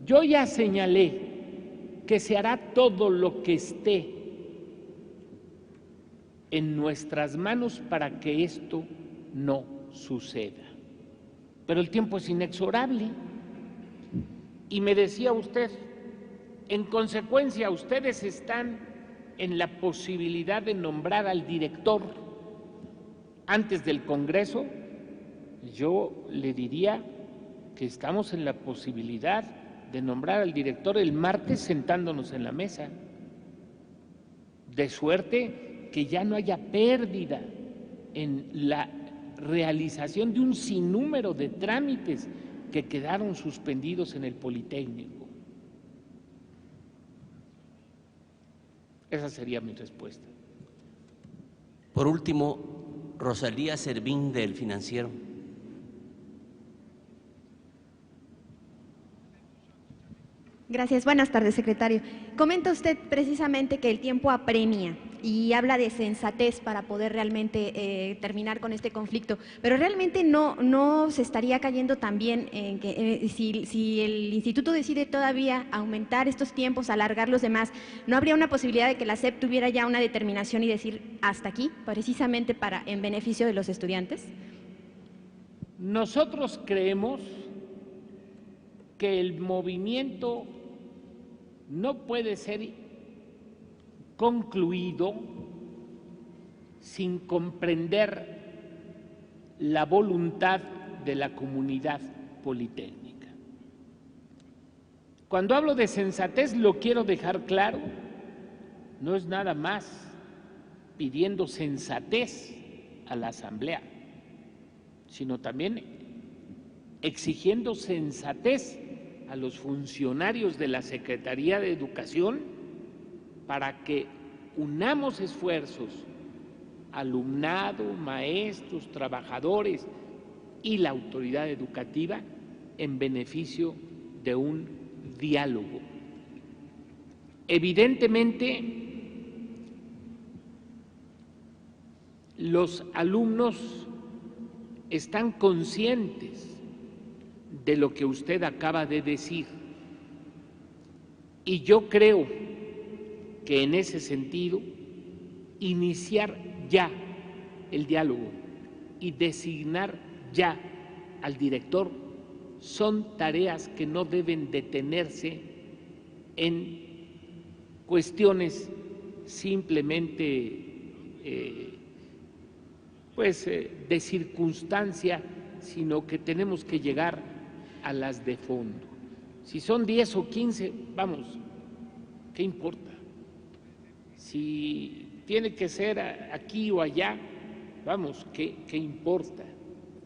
Yo ya señalé que se hará todo lo que esté en nuestras manos para que esto no suceda. Pero el tiempo es inexorable. Y me decía usted, en consecuencia, ustedes están en la posibilidad de nombrar al director antes del Congreso. Yo le diría que estamos en la posibilidad de nombrar al director el martes sentándonos en la mesa, de suerte que ya no haya pérdida en la realización de un sinnúmero de trámites que quedaron suspendidos en el Politécnico. Esa sería mi respuesta. Por último, Rosalía Servín, del Financiero. Gracias. Buenas tardes, secretario. Comenta usted precisamente que el tiempo apremia y habla de sensatez para poder realmente terminar con este conflicto, pero realmente no se estaría cayendo también en que si el instituto decide todavía aumentar estos tiempos, alargar los demás, ¿no habría una posibilidad de que la SEP tuviera ya una determinación y decir hasta aquí, precisamente en beneficio de los estudiantes? Nosotros creemos que el movimiento no puede ser concluido sin comprender la voluntad de la comunidad politécnica. Cuando hablo de sensatez, lo quiero dejar claro, no es nada más pidiendo sensatez a la Asamblea, sino también exigiendo sensatez a los funcionarios de la Secretaría de Educación para que unamos esfuerzos, alumnado, maestros, trabajadores y la autoridad educativa en beneficio de un diálogo. Evidentemente, los alumnos están conscientes de lo que usted acaba de decir y yo creo que en ese sentido iniciar ya el diálogo y designar ya al director son tareas que no deben detenerse en cuestiones simplemente de circunstancia, sino que tenemos que llegar a las de fondo. Si son 10 o 15, vamos, ¿qué importa? Si tiene que ser aquí o allá, vamos, ¿qué importa?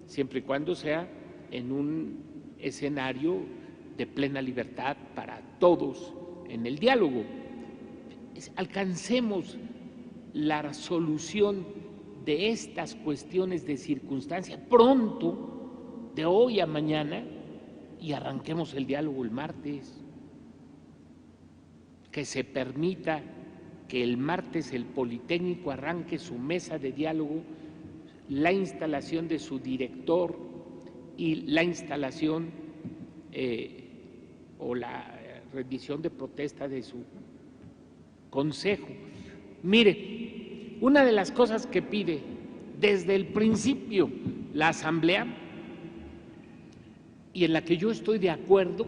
Siempre y cuando sea en un escenario de plena libertad para todos en el diálogo. Alcancemos la solución de estas cuestiones de circunstancia pronto, de hoy a mañana, y arranquemos el diálogo el martes. Que se permita que el martes el Politécnico arranque su mesa de diálogo, la instalación de su director y la instalación o la rendición de protesta de su consejo. Mire, una de las cosas que pide desde el principio la Asamblea y en la que yo estoy de acuerdo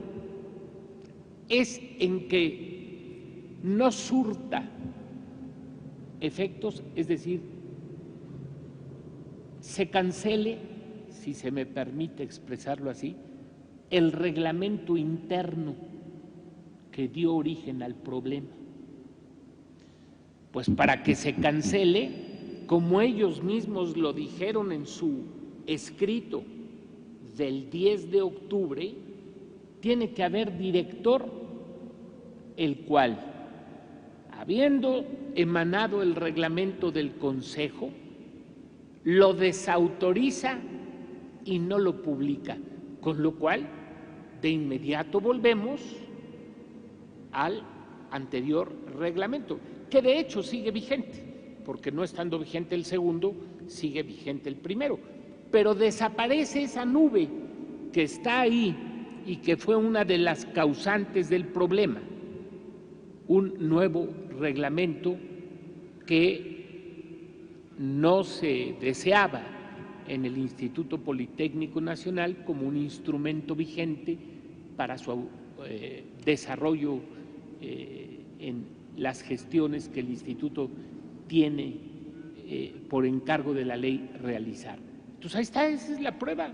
es en que no surta efectos, es decir, se cancele, si se me permite expresarlo así, el reglamento interno que dio origen al problema. Pues para que se cancele, como ellos mismos lo dijeron en su escrito del 10 de octubre, tiene que haber director, el cual, habiendo emanado el reglamento del Consejo, lo desautoriza y no lo publica, con lo cual de inmediato volvemos al anterior reglamento, que de hecho sigue vigente, porque no estando vigente el segundo, sigue vigente el primero, pero desaparece esa nube que está ahí y que fue una de las causantes del problema, un nuevo reglamento que no se deseaba en el Instituto Politécnico Nacional como un instrumento vigente para su desarrollo en las gestiones que el Instituto tiene por encargo de la ley realizar. Entonces ahí está, esa es la prueba.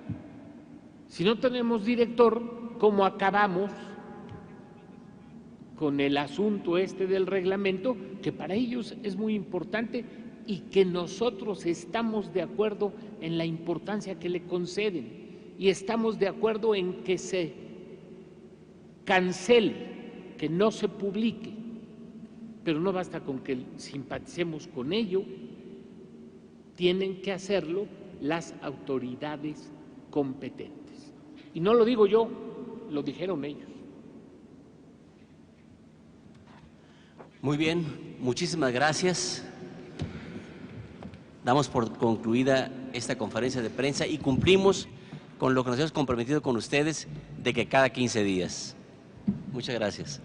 Si no tenemos director, ¿cómo acabamos con el asunto este del reglamento, que para ellos es muy importante y que nosotros estamos de acuerdo en la importancia que le conceden y estamos de acuerdo en que se cancele, que no se publique, pero no basta con que simpaticemos con ello, tienen que hacerlo las autoridades competentes. Y no lo digo yo, lo dijeron ellos. Muy bien, muchísimas gracias. Damos por concluida esta conferencia de prensa y cumplimos con lo que nos hemos comprometido con ustedes de que cada 15 días. Muchas gracias.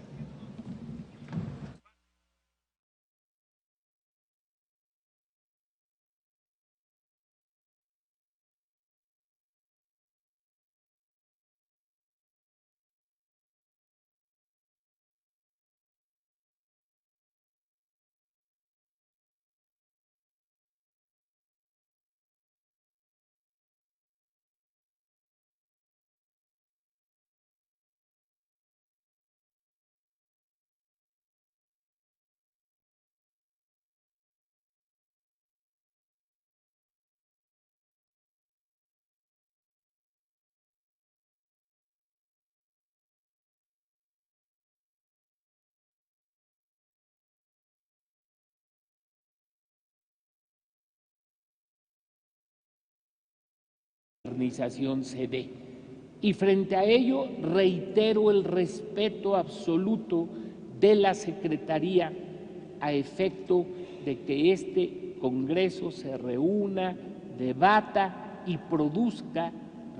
Se dé. Y frente a ello reitero el respeto absoluto de la Secretaría a efecto de que este Congreso se reúna, debata y produzca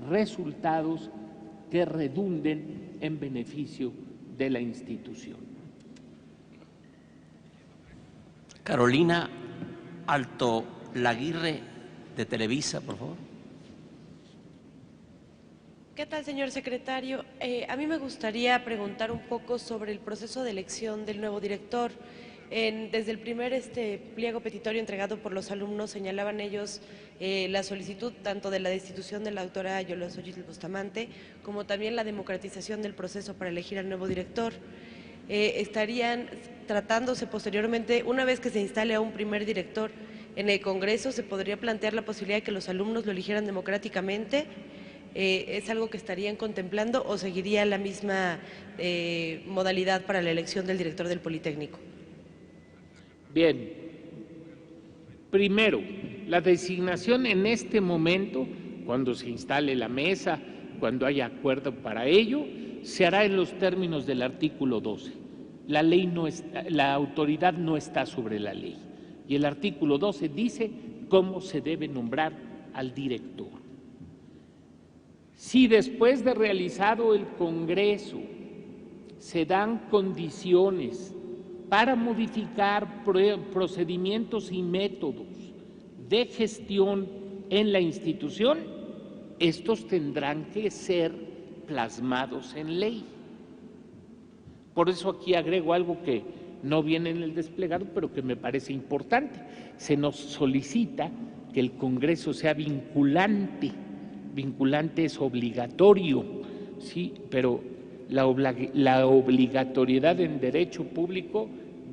resultados que redunden en beneficio de la institución. Carolina Alto Laguirre, de Televisa, por favor. ¿Qué tal, señor secretario? A mí me gustaría preguntar un poco sobre el proceso de elección del nuevo director. Desde el primer pliego petitorio entregado por los alumnos señalaban ellos la solicitud tanto de la destitución de la doctora Yolanda Xochitl Bustamante como también la democratización del proceso para elegir al nuevo director. estarían tratándose posteriormente, una vez que se instale a un primer director en el Congreso, se podría plantear la posibilidad de que los alumnos lo eligieran democráticamente. ¿Es algo que estarían contemplando o seguiría la misma modalidad para la elección del director del Politécnico? Bien, primero, la designación en este momento, cuando se instale la mesa, cuando haya acuerdo para ello, se hará en los términos del artículo 12. La ley no está, la autoridad no está sobre la ley. Y el artículo 12 dice cómo se debe nombrar al director. Si después de realizado el Congreso se dan condiciones para modificar procedimientos y métodos de gestión en la institución, estos tendrán que ser plasmados en ley. Por eso aquí agrego algo que no viene en el desplegado, pero que me parece importante. Se nos solicita que el Congreso sea vinculante. Vinculante es obligatorio, sí, pero la obligatoriedad en derecho público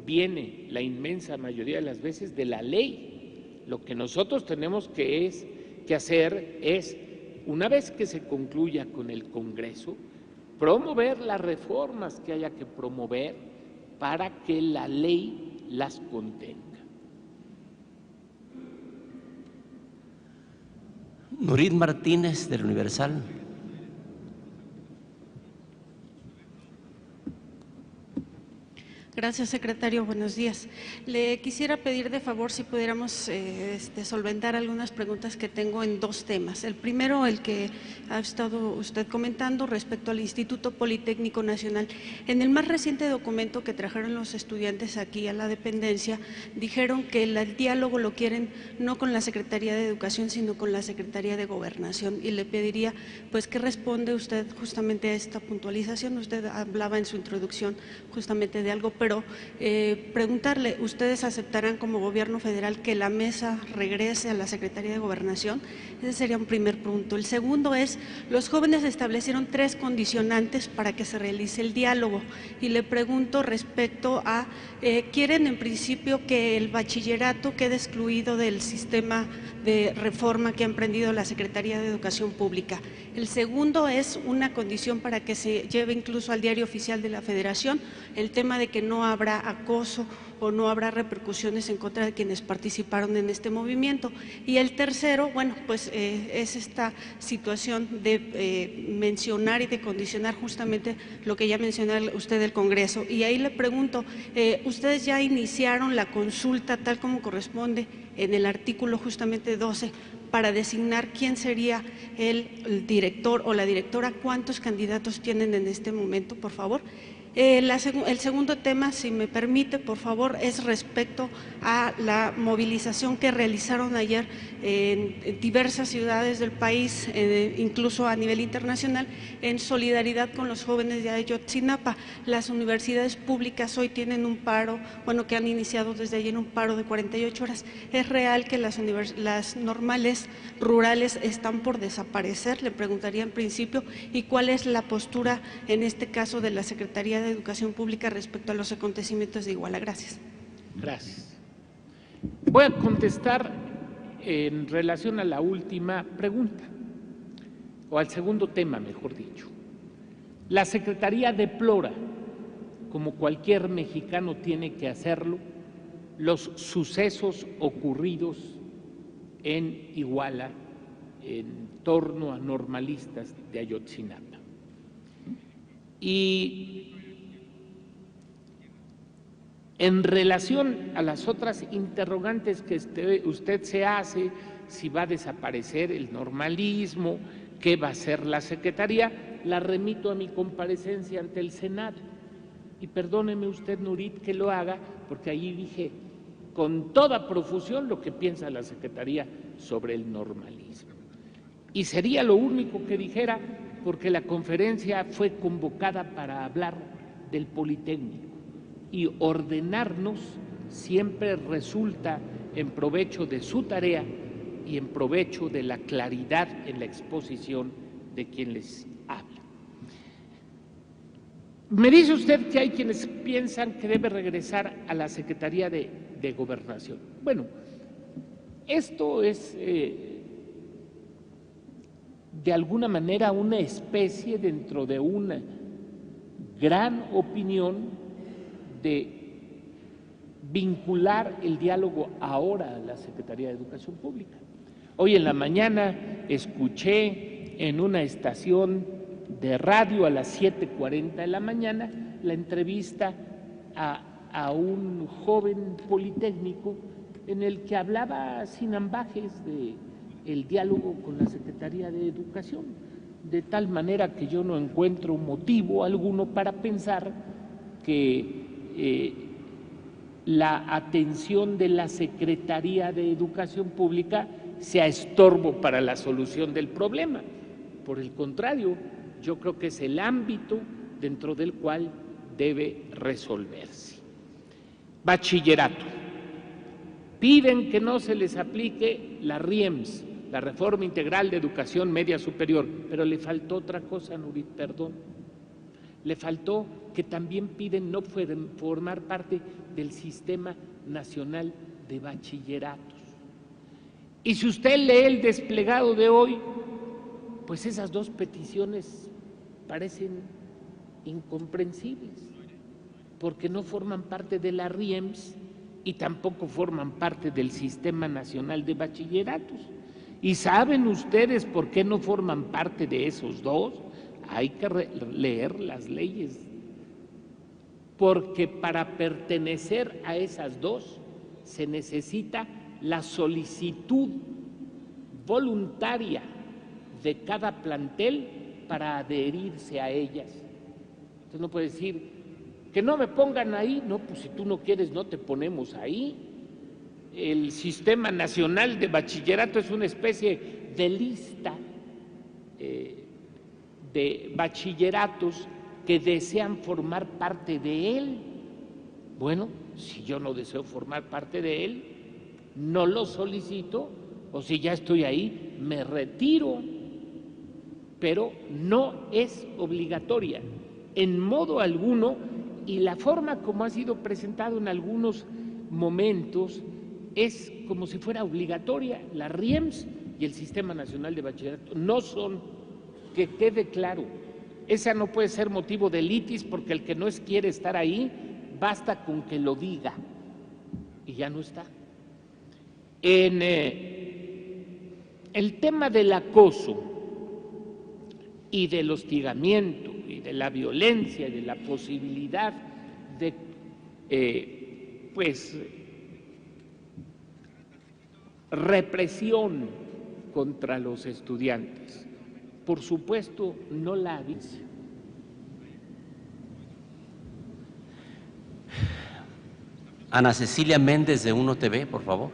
viene la inmensa mayoría de las veces de la ley. Lo que nosotros tenemos que hacer es, una vez que se concluya con el Congreso, promover las reformas que haya que promover para que la ley las contenga. Nurit Martínez, del Universal. Gracias, secretario. Buenos días. Le quisiera pedir de favor si pudiéramos solventar algunas preguntas que tengo en dos temas. El primero, el que ha estado usted comentando respecto al Instituto Politécnico Nacional. En el más reciente documento que trajeron los estudiantes aquí a la dependencia, dijeron que el diálogo lo quieren no con la Secretaría de Educación, sino con la Secretaría de Gobernación. Y le pediría, pues, ¿qué responde usted justamente a esta puntualización? Usted hablaba en su introducción justamente de algo, pero preguntarle, ¿ustedes aceptarán como gobierno federal que la mesa regrese a la Secretaría de Gobernación? Ese sería un primer punto. El segundo es, los jóvenes establecieron 3 condicionantes para que se realice el diálogo y le pregunto respecto a, quieren en principio que el bachillerato quede excluido del sistema de reforma que ha emprendido la Secretaría de Educación Pública. El segundo es una condición para que se lleve incluso al Diario Oficial de la Federación el tema de que no habrá acoso o no habrá repercusiones en contra de quienes participaron en este movimiento. Y el tercero, bueno, pues es esta situación de mencionar y de condicionar justamente lo que ya mencionó usted del Congreso. Y ahí le pregunto, ¿ustedes ya iniciaron la consulta tal como corresponde en el artículo justamente 12 para designar quién sería el director o la directora? ¿Cuántos candidatos tienen en este momento, por favor? El segundo tema, si me permite, por favor, es respecto a la movilización que realizaron ayer en diversas ciudades del país, incluso a nivel internacional, en solidaridad con los jóvenes de Ayotzinapa. Las universidades públicas hoy tienen un paro, bueno, que han iniciado desde ayer un paro de 48 horas. ¿Es real que las normales rurales están por desaparecer? Le preguntaría en principio, ¿y cuál es la postura en este caso de la Secretaría de Educación Pública respecto a los acontecimientos de Iguala? Gracias. Gracias. Voy a contestar en relación a la última pregunta, o al segundo tema, mejor dicho. La Secretaría deplora, como cualquier mexicano tiene que hacerlo, los sucesos ocurridos en Iguala en torno a normalistas de Ayotzinapa. Y en relación a las otras interrogantes que usted se hace, si va a desaparecer el normalismo, qué va a hacer la Secretaría, la remito a mi comparecencia ante el Senado. Y perdóneme usted, Nurit, que lo haga, porque ahí dije con toda profusión lo que piensa la Secretaría sobre el normalismo. Y sería lo único que dijera, porque la conferencia fue convocada para hablar del Politécnico. Y ordenarnos siempre resulta en provecho de su tarea y en provecho de la claridad en la exposición de quien les habla. Me dice usted que hay quienes piensan que debe regresar a la Secretaría de Gobernación. Bueno, esto es de alguna manera una especie dentro de una gran opinión de vincular el diálogo ahora a la Secretaría de Educación Pública. Hoy en la mañana escuché en una estación de radio a las 7:40 de la mañana la entrevista a un joven politécnico en el que hablaba sin ambajes del diálogo con la Secretaría de Educación, de tal manera que yo no encuentro motivo alguno para pensar que la atención de la Secretaría de Educación Pública sea estorbo para la solución del problema. Por el contrario, yo creo que es el ámbito dentro del cual debe resolverse. Bachillerato. Piden que no se les aplique la RIEMS, la Reforma Integral de Educación Media Superior, pero le faltó otra cosa, Nurit, perdón. Le faltó que también piden no formar parte del Sistema Nacional de Bachilleratos. Y si usted lee el desplegado de hoy, pues esas dos peticiones parecen incomprensibles, porque no forman parte de la RIEMS y tampoco forman parte del Sistema Nacional de Bachilleratos. ¿Y saben ustedes por qué no forman parte de esos dos? Hay que leer las leyes, porque para pertenecer a esas dos se necesita la solicitud voluntaria de cada plantel para adherirse a ellas. Entonces no puede decir que no me pongan ahí, no, pues si tú no quieres no te ponemos ahí. El Sistema Nacional de Bachillerato es una especie de lista de bachilleratos que desean formar parte de él. Bueno, si yo no deseo formar parte de él, no lo solicito, o si ya estoy ahí, me retiro, pero no es obligatoria en modo alguno, y la forma como ha sido presentado en algunos momentos es como si fuera obligatoria. La RIEMS y el Sistema Nacional de Bachillerato no son, que quede claro, esa no puede ser motivo de litis, porque el que no quiere estar ahí, basta con que lo diga y ya no está. En el tema del acoso y del hostigamiento y de la violencia y de la posibilidad de represión contra los estudiantes, por supuesto no la avisa. Ana Cecilia Méndez de 1TV, por favor.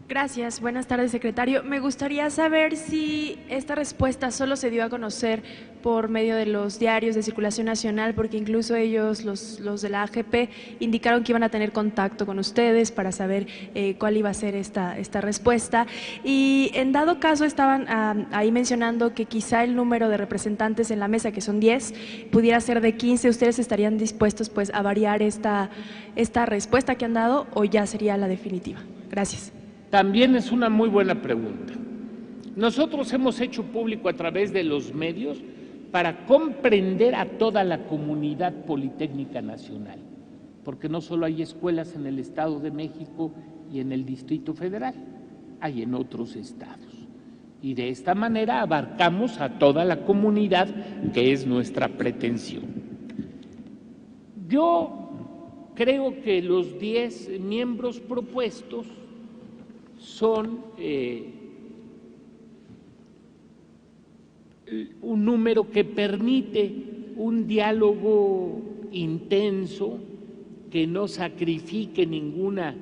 Gracias. Buenas tardes, secretario. Me gustaría saber si esta respuesta solo se dio a conocer por medio de los diarios de circulación nacional, porque incluso ellos, los de la AGP, indicaron que iban a tener contacto con ustedes para saber cuál iba a ser esta respuesta. Y en dado caso estaban ahí mencionando que quizá el número de representantes en la mesa, que son 10, pudiera ser de 15. ¿Ustedes estarían dispuestos pues a variar esta respuesta que han dado o ya sería la definitiva? Gracias. También es una muy buena pregunta. Nosotros hemos hecho público a través de los medios para comprender a toda la comunidad politécnica nacional, porque no solo hay escuelas en el Estado de México y en el Distrito Federal, hay en otros estados. Y de esta manera abarcamos a toda la comunidad, que es nuestra pretensión. Yo creo que los 10 miembros propuestos son un número que permite un diálogo intenso, que no sacrifique ninguna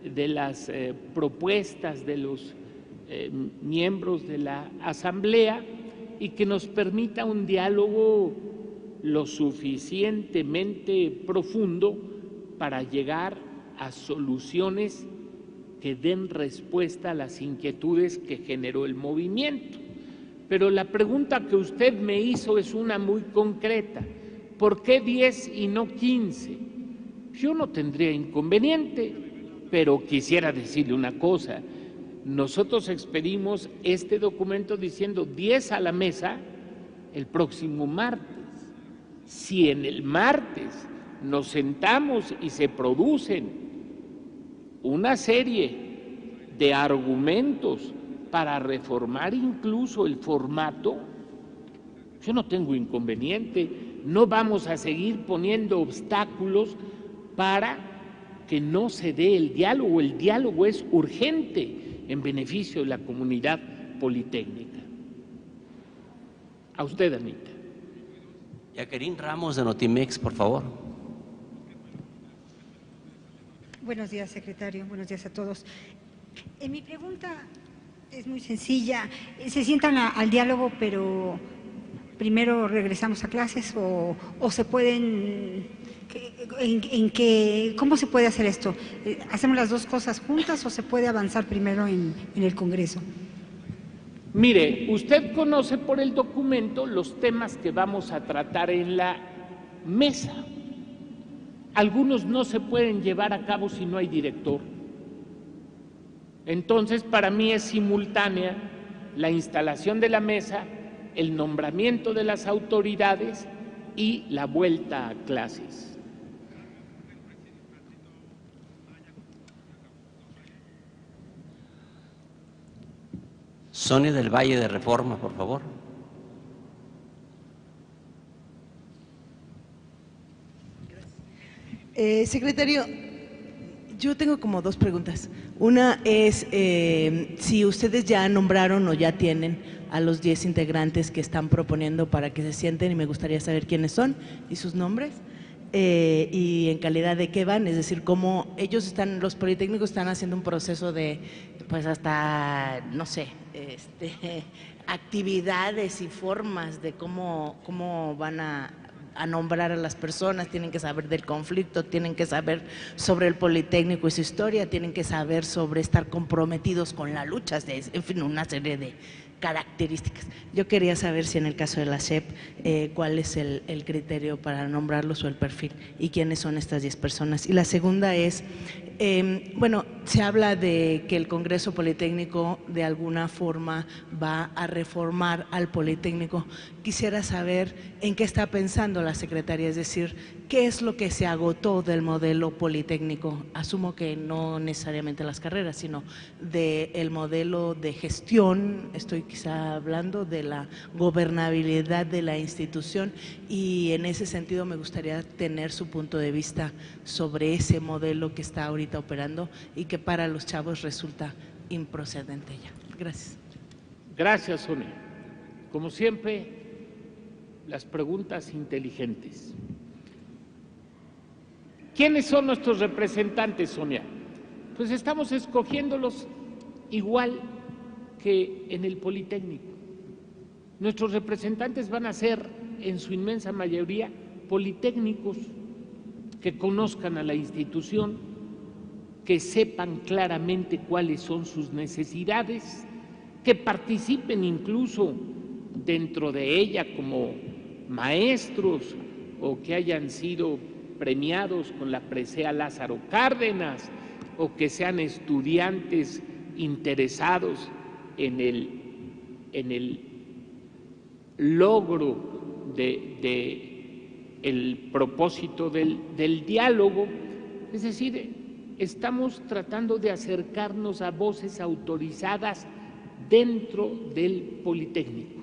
de las propuestas de los miembros de la Asamblea y que nos permita un diálogo lo suficientemente profundo para llegar a soluciones que den respuesta a las inquietudes que generó el movimiento. pero la pregunta que usted me hizo es una muy concreta. ¿Por qué 10 y no 15? Yo no tendría inconveniente, pero quisiera decirle una cosa. Nosotros expedimos este documento diciendo 10 a la mesa el próximo martes. Si en el martes nos sentamos y se producen una serie de argumentos para reformar incluso el formato, yo no tengo inconveniente. No vamos a seguir poniendo obstáculos para que no se dé el diálogo. El diálogo es urgente en beneficio de la comunidad politécnica. A usted, Anita. Jacqueline Ramos, de Notimex, por favor. Buenos días, secretario. Buenos días a todos. Mi pregunta es muy sencilla. ¿Se sientan al diálogo, pero primero regresamos a clases o se pueden... ¿Cómo se puede hacer esto? ¿Hacemos las dos cosas juntas o se puede avanzar primero en el Congreso? Mire, usted conoce por el documento los temas que vamos a tratar en la mesa. Algunos no se pueden llevar a cabo si no hay director. Entonces, para mí es simultánea la instalación de la mesa, el nombramiento de las autoridades y la vuelta a clases. Sonia del Valle, de Reforma, por favor. Secretario, yo tengo como dos preguntas. Una es si ustedes ya nombraron o ya tienen a los 10 integrantes que están proponiendo para que se sienten, y me gustaría saber quiénes son y sus nombres, y en calidad de qué van, es decir, cómo ellos están, los politécnicos están haciendo un proceso de, pues hasta, no sé, actividades y formas de cómo van a nombrar a las personas, tienen que saber del conflicto, tienen que saber sobre el Politécnico y su historia, tienen que saber sobre estar comprometidos con la lucha, en fin, una serie de características. Yo quería saber si en el caso de la SEP, cuál es el criterio para nombrarlos o el perfil y quiénes son estas 10 personas. Y la segunda es, bueno, se habla de que el Congreso Politécnico de alguna forma va a reformar al Politécnico. Quisiera saber en qué está pensando la secretaria, es decir, qué es lo que se agotó del modelo politécnico. Asumo que no necesariamente las carreras, sino del modelo de gestión, estoy quizá hablando de la gobernabilidad de la institución, y en ese sentido me gustaría tener su punto de vista sobre ese modelo que está ahorita operando y que para los chavos resulta improcedente ya. Gracias. Gracias, Sonia. Como siempre, las preguntas inteligentes. ¿Quiénes son nuestros representantes, Sonia? Pues estamos escogiéndolos igual que en el Politécnico. Nuestros representantes van a ser, en su inmensa mayoría, politécnicos que conozcan a la institución, que sepan claramente cuáles son sus necesidades, que participen incluso dentro de ella como maestros o que hayan sido premiados con la presea Lázaro Cárdenas o que sean estudiantes interesados en el logro el propósito del diálogo. Es decir, estamos tratando de acercarnos a voces autorizadas dentro del Politécnico,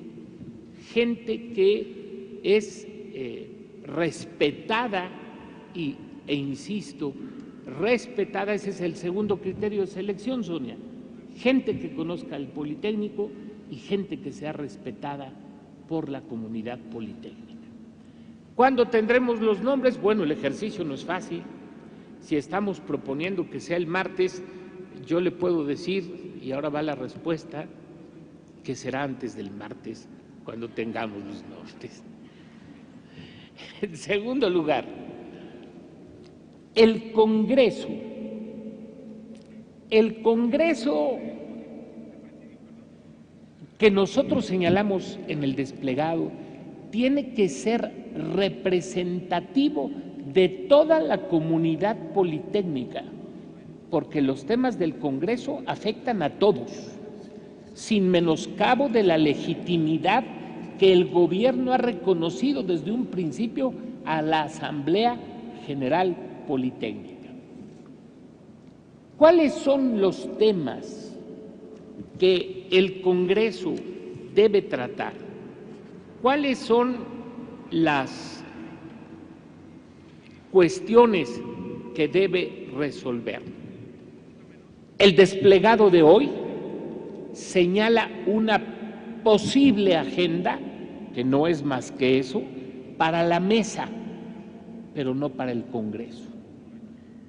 gente que es respetada e insisto, respetada. Ese es el segundo criterio de selección, Sonia, gente que conozca el Politécnico y gente que sea respetada por la comunidad politécnica. ¿Cuándo tendremos los nombres? Bueno, el ejercicio no es fácil. Si estamos proponiendo que sea el martes, yo le puedo decir, y ahora va la respuesta, que será antes del martes, cuando tengamos los nombres. En segundo lugar, el Congreso. El Congreso que nosotros señalamos en el desplegado tiene que ser representativo de toda la comunidad politécnica, porque los temas del Congreso afectan a todos, sin menoscabo de la legitimidad que el gobierno ha reconocido desde un principio a la Asamblea General Politécnica. ¿Cuáles son los temas que el Congreso debe tratar? ¿Cuáles son las cuestiones que debe resolver? El desplegado de hoy señala una posible agenda, que no es más que eso, para la mesa, pero no para el Congreso.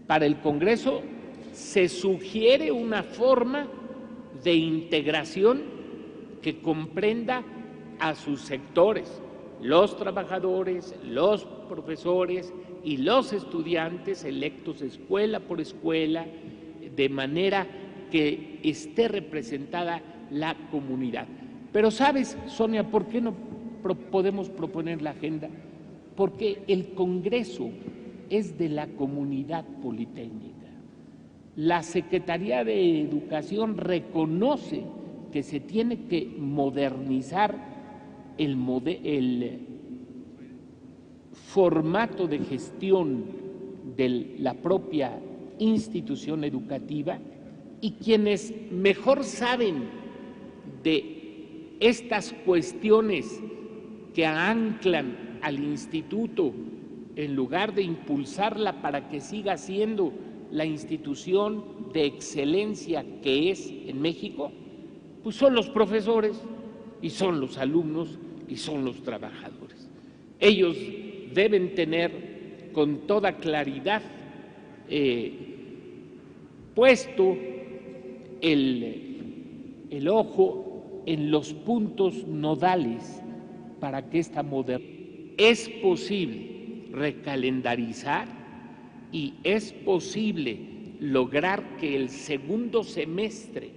Para el Congreso se sugiere una forma de integración que comprenda a sus sectores, los trabajadores, los profesores y los estudiantes electos escuela por escuela, de manera que esté representada la comunidad. Pero ¿sabes, Sonia, por qué no podemos proponer la agenda? Porque el Congreso es de la comunidad politécnica. La Secretaría de Educación reconoce que se tiene que modernizar el formato de gestión de la propia institución educativa, y quienes mejor saben de estas cuestiones que anclan al instituto en lugar de impulsarla para que siga siendo la institución de excelencia que es en México, pues son los profesores y son los alumnos y son los trabajadores. Ellos deben tener con toda claridad puesto el ojo en los puntos nodales para que esta modernización. Es posible recalendarizar y es posible lograr que el segundo semestre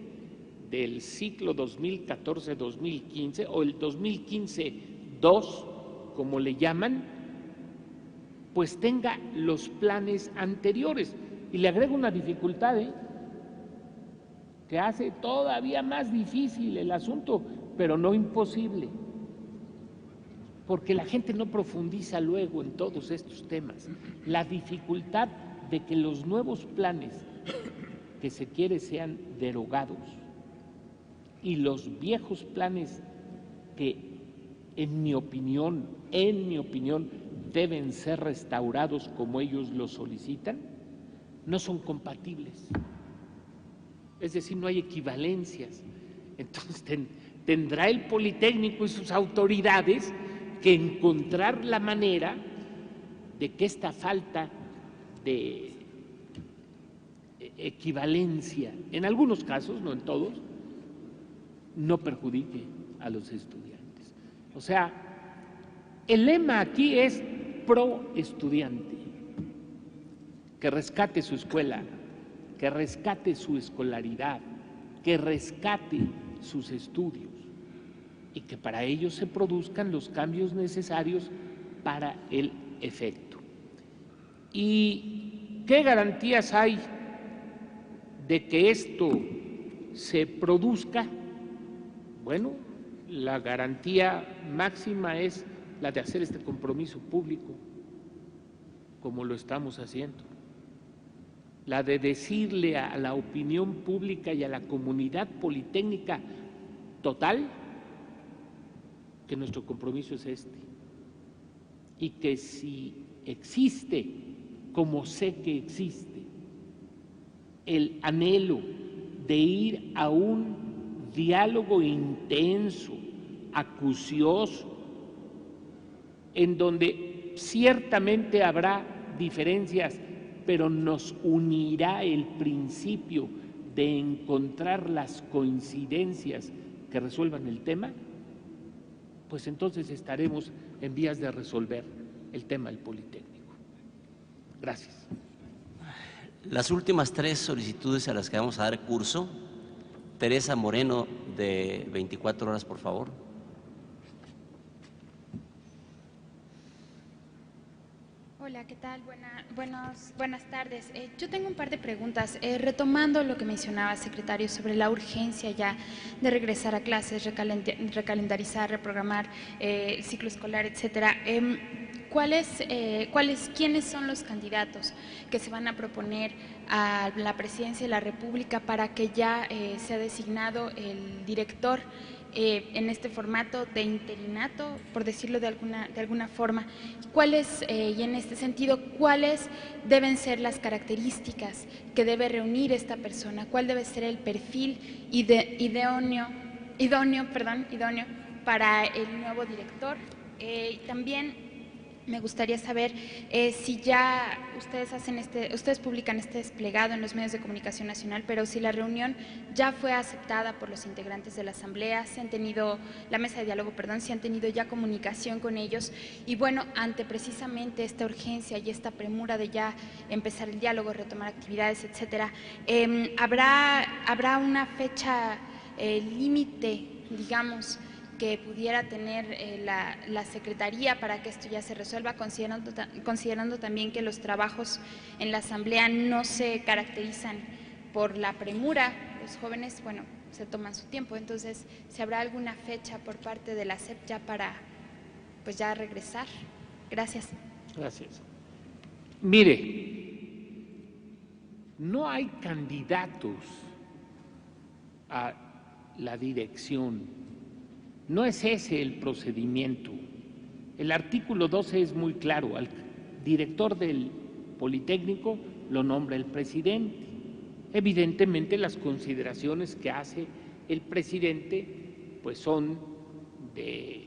del ciclo 2014-2015 o el 2015-2, como le llaman, pues tenga los planes anteriores. Y le agrego una dificultad, que hace todavía más difícil el asunto, pero no imposible, porque la gente no profundiza luego en todos estos temas. La dificultad de que los nuevos planes que se quiere sean derogados y los viejos planes que, en mi opinión, deben ser restaurados como ellos lo solicitan, no son compatibles. Es decir, no hay equivalencias. Entonces tendrá el Politécnico y sus autoridades que encontrar la manera de que esta falta de equivalencia, en algunos casos, no en todos, no perjudique a los estudiantes. O sea, el lema aquí es pro estudiante, que rescate su escuela, que rescate su escolaridad, que rescate sus estudios y que para ello se produzcan los cambios necesarios para el efecto. ¿Y qué garantías hay de que esto se produzca? Bueno, la garantía máxima es la de hacer este compromiso público, como lo estamos haciendo, la de decirle a la opinión pública y a la comunidad politécnica total que nuestro compromiso es este, y que si existe, como sé que existe, el anhelo de ir a un diálogo intenso, acucioso, en donde ciertamente habrá diferencias, pero nos unirá el principio de encontrar las coincidencias que resuelvan el tema, pues entonces estaremos en vías de resolver el tema del Politécnico. Gracias. Las últimas 3 solicitudes a las que vamos a dar curso Teresa Moreno, de 24 horas, por favor. Hola, ¿qué tal? Buenas tardes. Yo tengo un par de preguntas. Retomando lo que mencionaba, secretario, sobre la urgencia ya de regresar a clases, recalendarizar, reprogramar el ciclo escolar, etcétera. ¿Quiénes son los candidatos que se van a proponer a la presidencia de la República para que ya sea designado el director en este formato de interinato, por decirlo de alguna forma? Y en este sentido, ¿cuáles deben ser las características que debe reunir esta persona? ¿Cuál debe ser el perfil idóneo para el nuevo director? También me gustaría saber si ya ustedes publican este desplegado en los medios de comunicación nacional, pero si la reunión ya fue aceptada por los integrantes de la Asamblea, la mesa de diálogo, si han tenido ya comunicación con ellos. Y bueno, ante precisamente esta urgencia y esta premura de ya empezar el diálogo, retomar actividades, etcétera, ¿habrá una fecha límite, digamos, que pudiera tener la Secretaría para que esto ya se resuelva, considerando también que los trabajos en la Asamblea no se caracterizan por la premura? Los jóvenes, se toman su tiempo. Entonces, ¿se habrá alguna fecha por parte de la SEP ya para, ya regresar? Gracias. Gracias. Mire, no hay candidatos a la dirección. No es ese el procedimiento. El artículo 12 es muy claro. Al director del Politécnico lo nombra el presidente. Evidentemente, las consideraciones que hace el presidente pues son de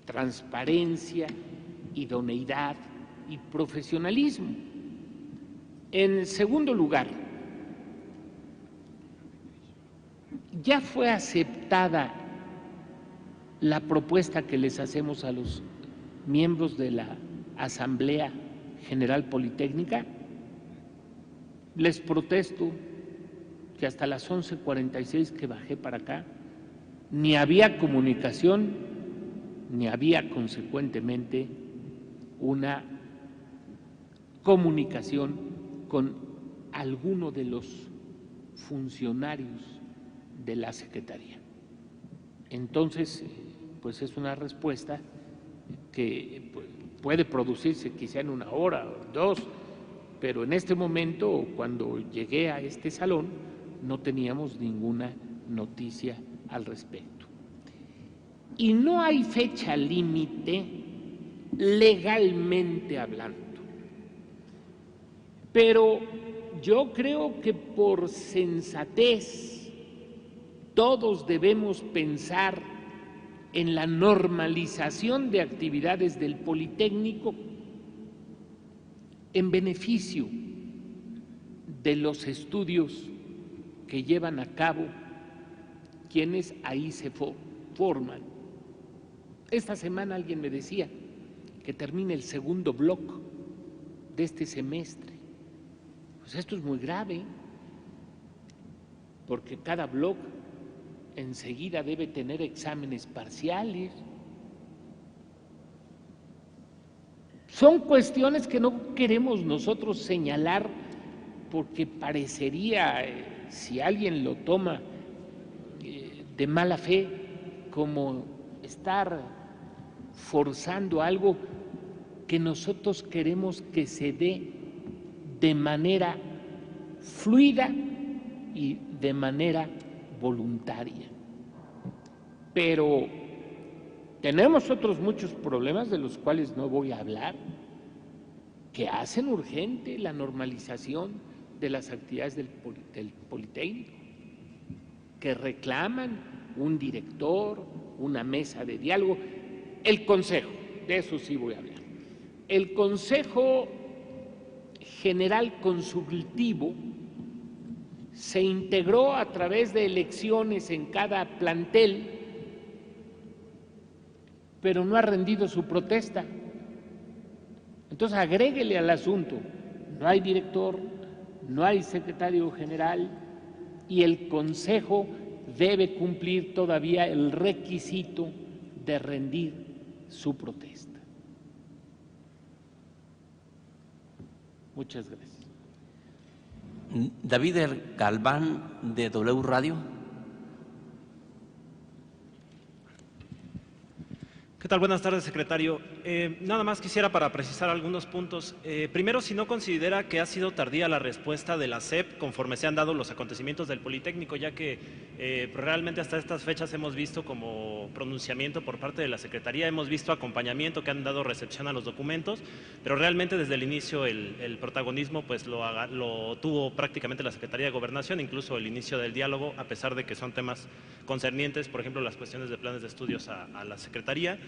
transparencia, idoneidad y profesionalismo. En segundo lugar, ya fue aceptada la propuesta que les hacemos a los miembros de la Asamblea General Politécnica. Les protesto que hasta las 11:46 que bajé para acá, ni había comunicación, ni había consecuentemente una comunicación con alguno de los funcionarios de la Secretaría. Entonces, pues es una respuesta que puede producirse quizá en 1 hora o 2, pero en este momento, cuando llegué a este salón, no teníamos ninguna noticia al respecto. Y no hay fecha límite legalmente hablando, pero yo creo que por sensatez todos debemos pensar en la normalización de actividades del Politécnico en beneficio de los estudios que llevan a cabo quienes ahí se forman. Esta semana alguien me decía que termina el segundo bloque de este semestre. Pues esto es muy grave, porque cada bloque enseguida debe tener exámenes parciales. Son cuestiones que no queremos nosotros señalar porque parecería, si alguien lo toma de mala fe, como estar forzando algo que nosotros queremos que se dé de manera fluida y de manera voluntaria. Pero tenemos otros muchos problemas de los cuales no voy a hablar, que hacen urgente la normalización de las actividades del Politécnico, que reclaman un director, una mesa de diálogo, el Consejo, de eso sí voy a hablar. El Consejo General Consultivo se integró a través de elecciones en cada plantel, pero no ha rendido su protesta. Entonces, agréguele al asunto, no hay director, no hay secretario general y el Consejo debe cumplir todavía el requisito de rendir su protesta. Muchas gracias. David Galván, de W Radio. ¿Qué tal? Buenas tardes, secretario. Nada más quisiera para precisar algunos puntos. Primero, si no considera que ha sido tardía la respuesta de la SEP conforme se han dado los acontecimientos del Politécnico, ya que realmente hasta estas fechas hemos visto como pronunciamiento por parte de la Secretaría, hemos visto acompañamiento, que han dado recepción a los documentos, pero realmente desde el inicio el protagonismo pues lo tuvo prácticamente la Secretaría de Gobernación, incluso el inicio del diálogo, a pesar de que son temas concernientes, por ejemplo, las cuestiones de planes de estudios a la Secretaría.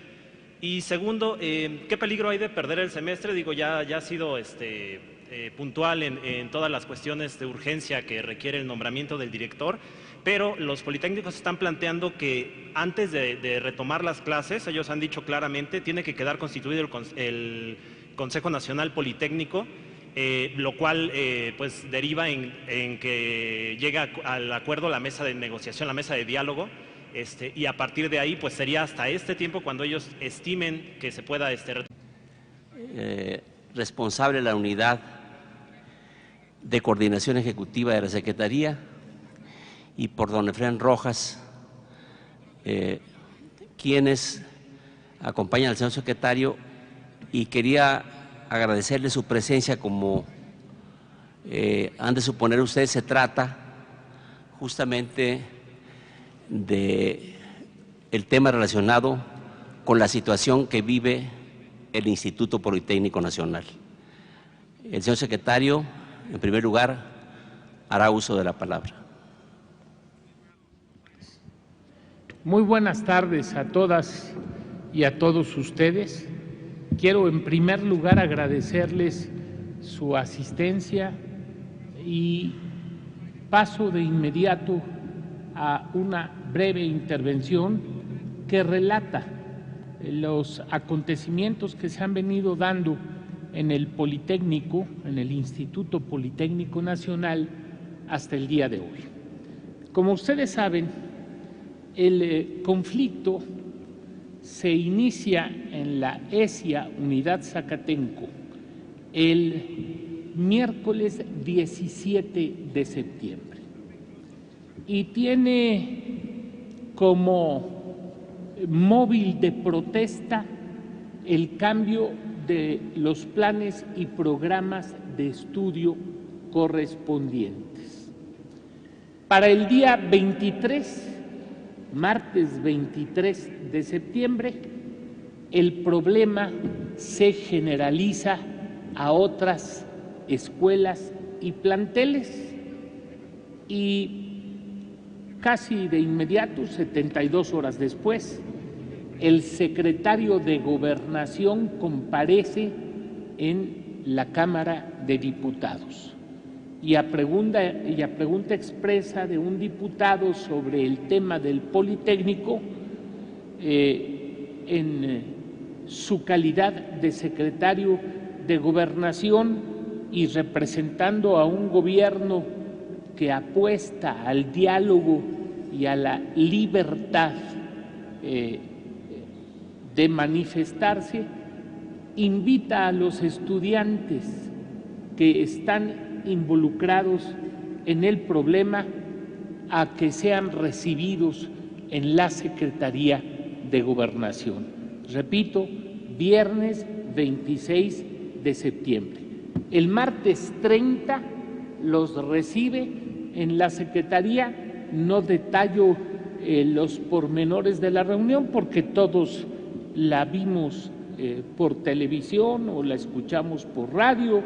Y segundo, ¿qué peligro hay de perder el semestre? Digo, ya ha sido puntual en todas las cuestiones de urgencia que requiere el nombramiento del director, pero los politécnicos están planteando que antes de retomar las clases, ellos han dicho claramente, tiene que quedar constituido el Consejo Nacional Politécnico, lo cual pues deriva en que llega al acuerdo la mesa de negociación, la mesa de diálogo, y a partir de ahí pues sería hasta este tiempo cuando ellos estimen que se pueda responsable de la unidad de coordinación ejecutiva de la Secretaría, y por don Efraín Rojas, quienes acompañan al señor secretario, y quería agradecerle su presencia. Como han de suponer ustedes, se trata justamente de el tema relacionado con la situación que vive el Instituto Politécnico Nacional. El señor secretario, en primer lugar, hará uso de la palabra. Muy buenas tardes a todas y a todos ustedes. Quiero en primer lugar agradecerles su asistencia y paso de inmediato a una breve intervención que relata los acontecimientos que se han venido dando en el Politécnico, en el Instituto Politécnico Nacional, hasta el día de hoy. Como ustedes saben, el conflicto se inicia en la ESIA Unidad Zacatenco el miércoles 17 de septiembre y tiene como móvil de protesta el cambio de los planes y programas de estudio correspondientes. Para el día 23, martes 23 de septiembre, el problema se generaliza a otras escuelas y planteles y casi de inmediato, 72 horas después, el secretario de Gobernación comparece en la Cámara de Diputados y a pregunta expresa de un diputado sobre el tema del Politécnico, en su calidad de secretario de Gobernación y representando a un gobierno que apuesta al diálogo y a la libertad de manifestarse, invita a los estudiantes que están involucrados en el problema a que sean recibidos en la Secretaría de Gobernación. Repito, viernes 26 de septiembre. El martes 30 los recibe en la Secretaría. No detallo los pormenores de la reunión porque todos la vimos por televisión o la escuchamos por radio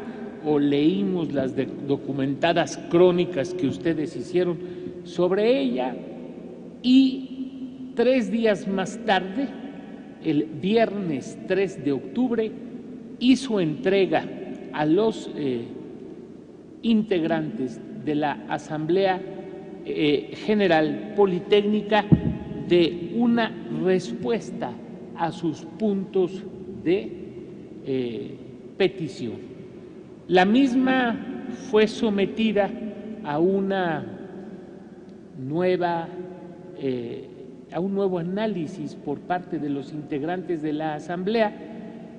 o leímos las documentadas crónicas que ustedes hicieron sobre ella, y 3 días más tarde, el viernes 3 de octubre, hizo entrega a los integrantes de la Asamblea General Politécnica de una respuesta a sus puntos de petición. La misma fue sometida a una nueva a un nuevo análisis por parte de los integrantes de la Asamblea,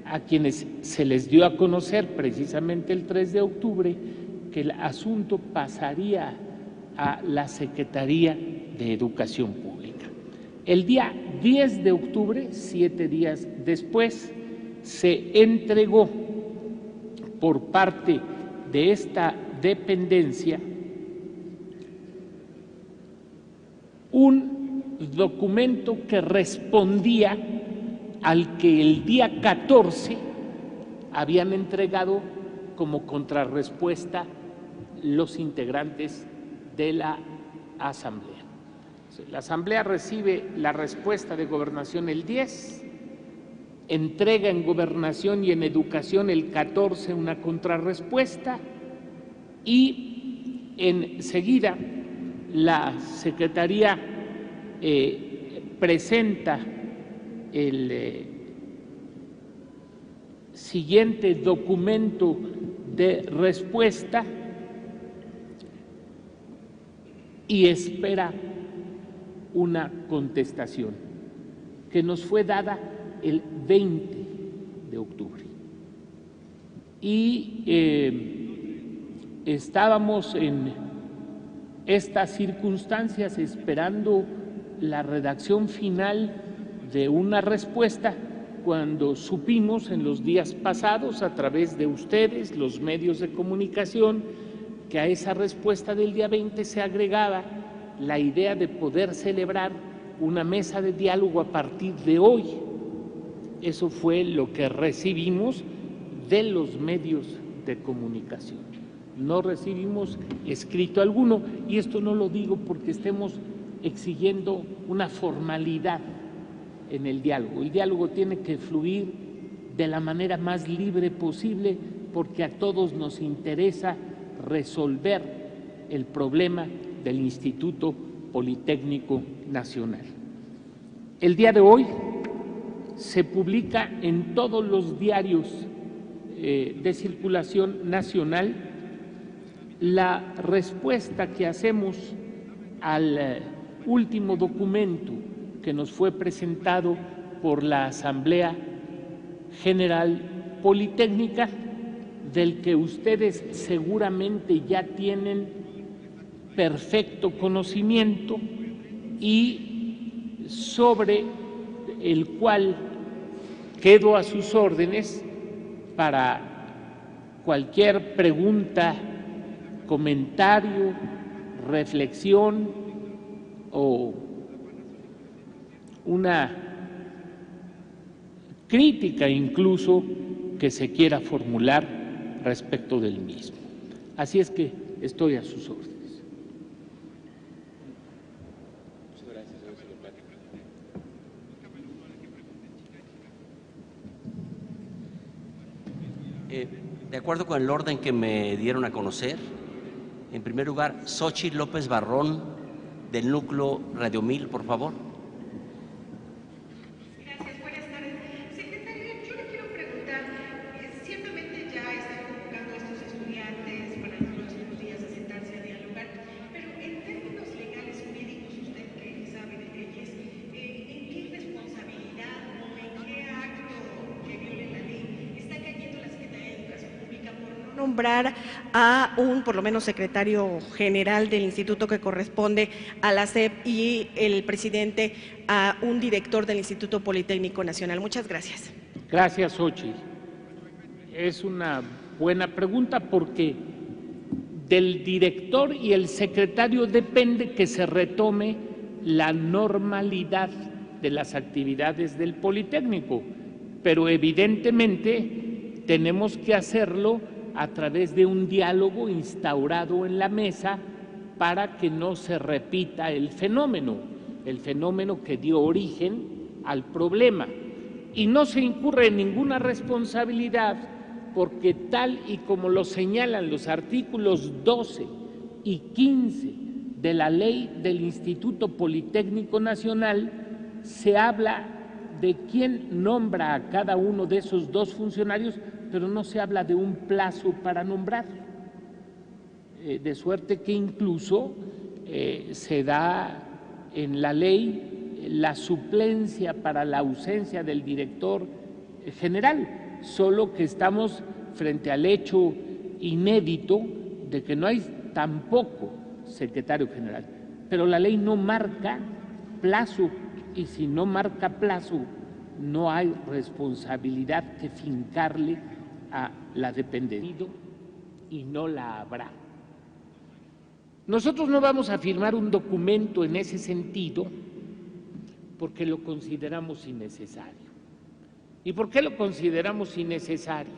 a quienes se les dio a conocer precisamente el 3 de octubre que el asunto pasaría a la Secretaría de Educación Pública. El día 10 de octubre, 7 días después, se entregó por parte de esta dependencia un documento que respondía al que el día 14 habían entregado como contrarrespuesta los integrantes de la Asamblea. La Asamblea recibe la respuesta de Gobernación el 10, entrega en Gobernación y en Educación el 14 una contrarrespuesta y enseguida la Secretaría presenta el siguiente documento de respuesta y espera una contestación que nos fue dada el 20 de octubre. Y estábamos en estas circunstancias esperando la redacción final de una respuesta cuando supimos en los días pasados a través de ustedes, los medios de comunicación, que a esa respuesta del día 20 se agregaba la idea de poder celebrar una mesa de diálogo a partir de hoy. Eso fue lo que recibimos de los medios de comunicación. No recibimos escrito alguno, y esto no lo digo porque estemos exigiendo una formalidad en el diálogo. El diálogo tiene que fluir de la manera más libre posible porque a todos nos interesa resolver el problema del Instituto Politécnico Nacional. El día de hoy se publica en todos los diarios de circulación nacional la respuesta que hacemos al último documento que nos fue presentado por la Asamblea General Politécnica, del que ustedes seguramente ya tienen perfecto conocimiento y sobre el cual quedo a sus órdenes para cualquier pregunta, comentario, reflexión o una crítica incluso que se quiera formular respecto del mismo. Así es que estoy a sus órdenes. Muchas gracias, señor secretario. De acuerdo con el orden que me dieron a conocer, en primer lugar, Xochitl López Barrón, del Núcleo Radio 1000, por favor. Gracias, buenas tardes. Secretario, yo le quiero preguntar, ciertamente ya están convocando a estos estudiantes para los próximos días a sentarse a dialogar, pero en términos legales, jurídicos, usted que sabe de leyes, ¿en qué responsabilidad o en qué acto que viole la ley está cayendo la Secretaría de Educación Pública por no nombrar a un, por lo menos, secretario general del instituto que corresponde a la SEP y el presidente a un director del Instituto Politécnico Nacional? Muchas gracias. Gracias, Xochitl. Es una buena pregunta porque del director y el secretario depende que se retome la normalidad de las actividades del Politécnico, pero evidentemente tenemos que hacerlo a través de un diálogo instaurado en la mesa para que no se repita el fenómeno que dio origen al problema. Y no se incurre en ninguna responsabilidad porque tal y como lo señalan los artículos 12 y 15 de la ley del Instituto Politécnico Nacional, se habla de quién nombra a cada uno de esos dos funcionarios, pero no se habla de un plazo para nombrar, de suerte que incluso se da en la ley la suplencia para la ausencia del director general, solo que estamos frente al hecho inédito de que no hay tampoco secretario general, pero la ley no marca plazo, y si no marca plazo no hay responsabilidad que fincarle a la dependencia y no la habrá. Nosotros no vamos a firmar un documento en ese sentido porque lo consideramos innecesario. ¿Y por qué lo consideramos innecesario?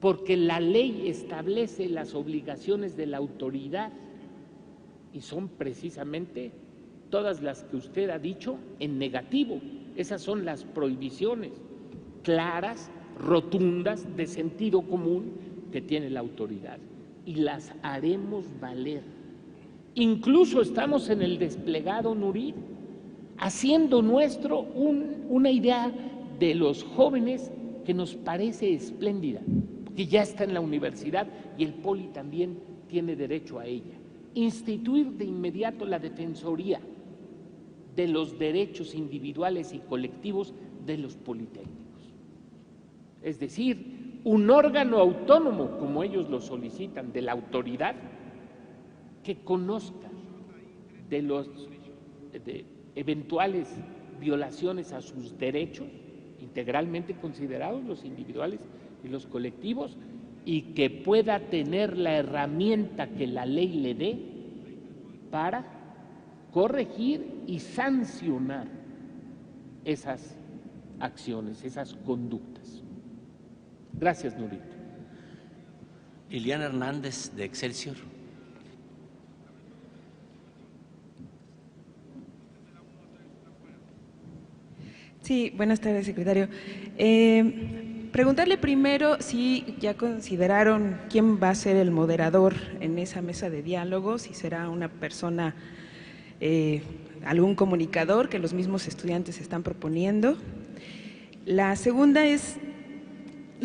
Porque la ley establece las obligaciones de la autoridad y son precisamente todas las que usted ha dicho en negativo. Esas son las prohibiciones claras, rotundas, de sentido común que tiene la autoridad y las haremos valer. Incluso estamos en el desplegado Nurit haciendo nuestro una idea de los jóvenes que nos parece espléndida, que ya está en la universidad y el Poli también tiene derecho a ella. Instituir de inmediato la defensoría de los derechos individuales y colectivos de los politécnicos. Es decir, un órgano autónomo, como ellos lo solicitan, de la autoridad, que conozca de eventuales violaciones a sus derechos, integralmente considerados los individuales y los colectivos, y que pueda tener la herramienta que la ley le dé para corregir y sancionar esas acciones, esas conductas. Gracias, Nurit. Liliana Hernández, de Excelsior. Sí, buenas tardes, secretario. Preguntarle primero si ya consideraron quién va a ser el moderador en esa mesa de diálogo, si será una persona, algún comunicador que los mismos estudiantes están proponiendo. La segunda es,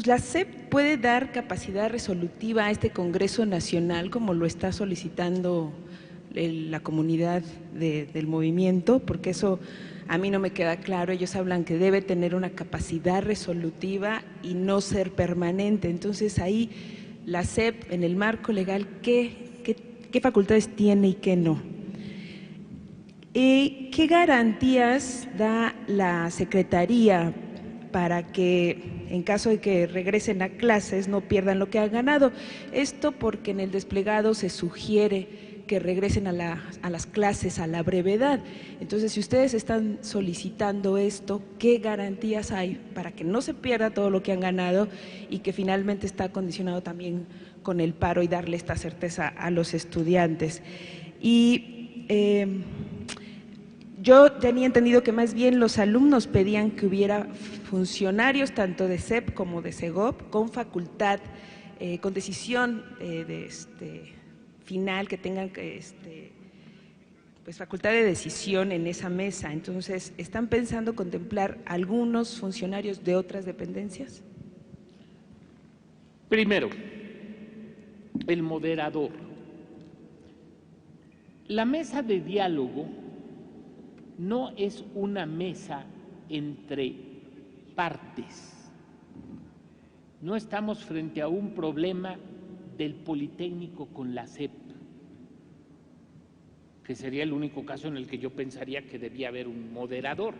¿la SEP puede dar capacidad resolutiva a este Congreso Nacional como lo está solicitando la comunidad del movimiento? Porque eso a mí no me queda claro. Ellos hablan que debe tener una capacidad resolutiva y no ser permanente. Entonces ahí la SEP en el marco legal, ¿qué facultades tiene y qué no? ¿Qué garantías da la Secretaría para que en caso de que regresen a clases no pierdan lo que han ganado? Esto porque en el desplegado se sugiere que regresen a las clases a la brevedad. Entonces, si ustedes están solicitando esto, ¿qué garantías hay para que no se pierda todo lo que han ganado y que finalmente está condicionado también con el paro y darle esta certeza a los estudiantes? Y yo tenía entendido que más bien los alumnos pedían que hubiera funcionarios tanto de SEP como de SEGOP con facultad, con decisión final, que tengan pues facultad de decisión en esa mesa. Entonces, ¿están pensando contemplar algunos funcionarios de otras dependencias? Primero, el moderador. La mesa de diálogo no es una mesa entre partes. No estamos frente a un problema del Politécnico con la SEP, que sería el único caso en el que yo pensaría que debía haber un moderador.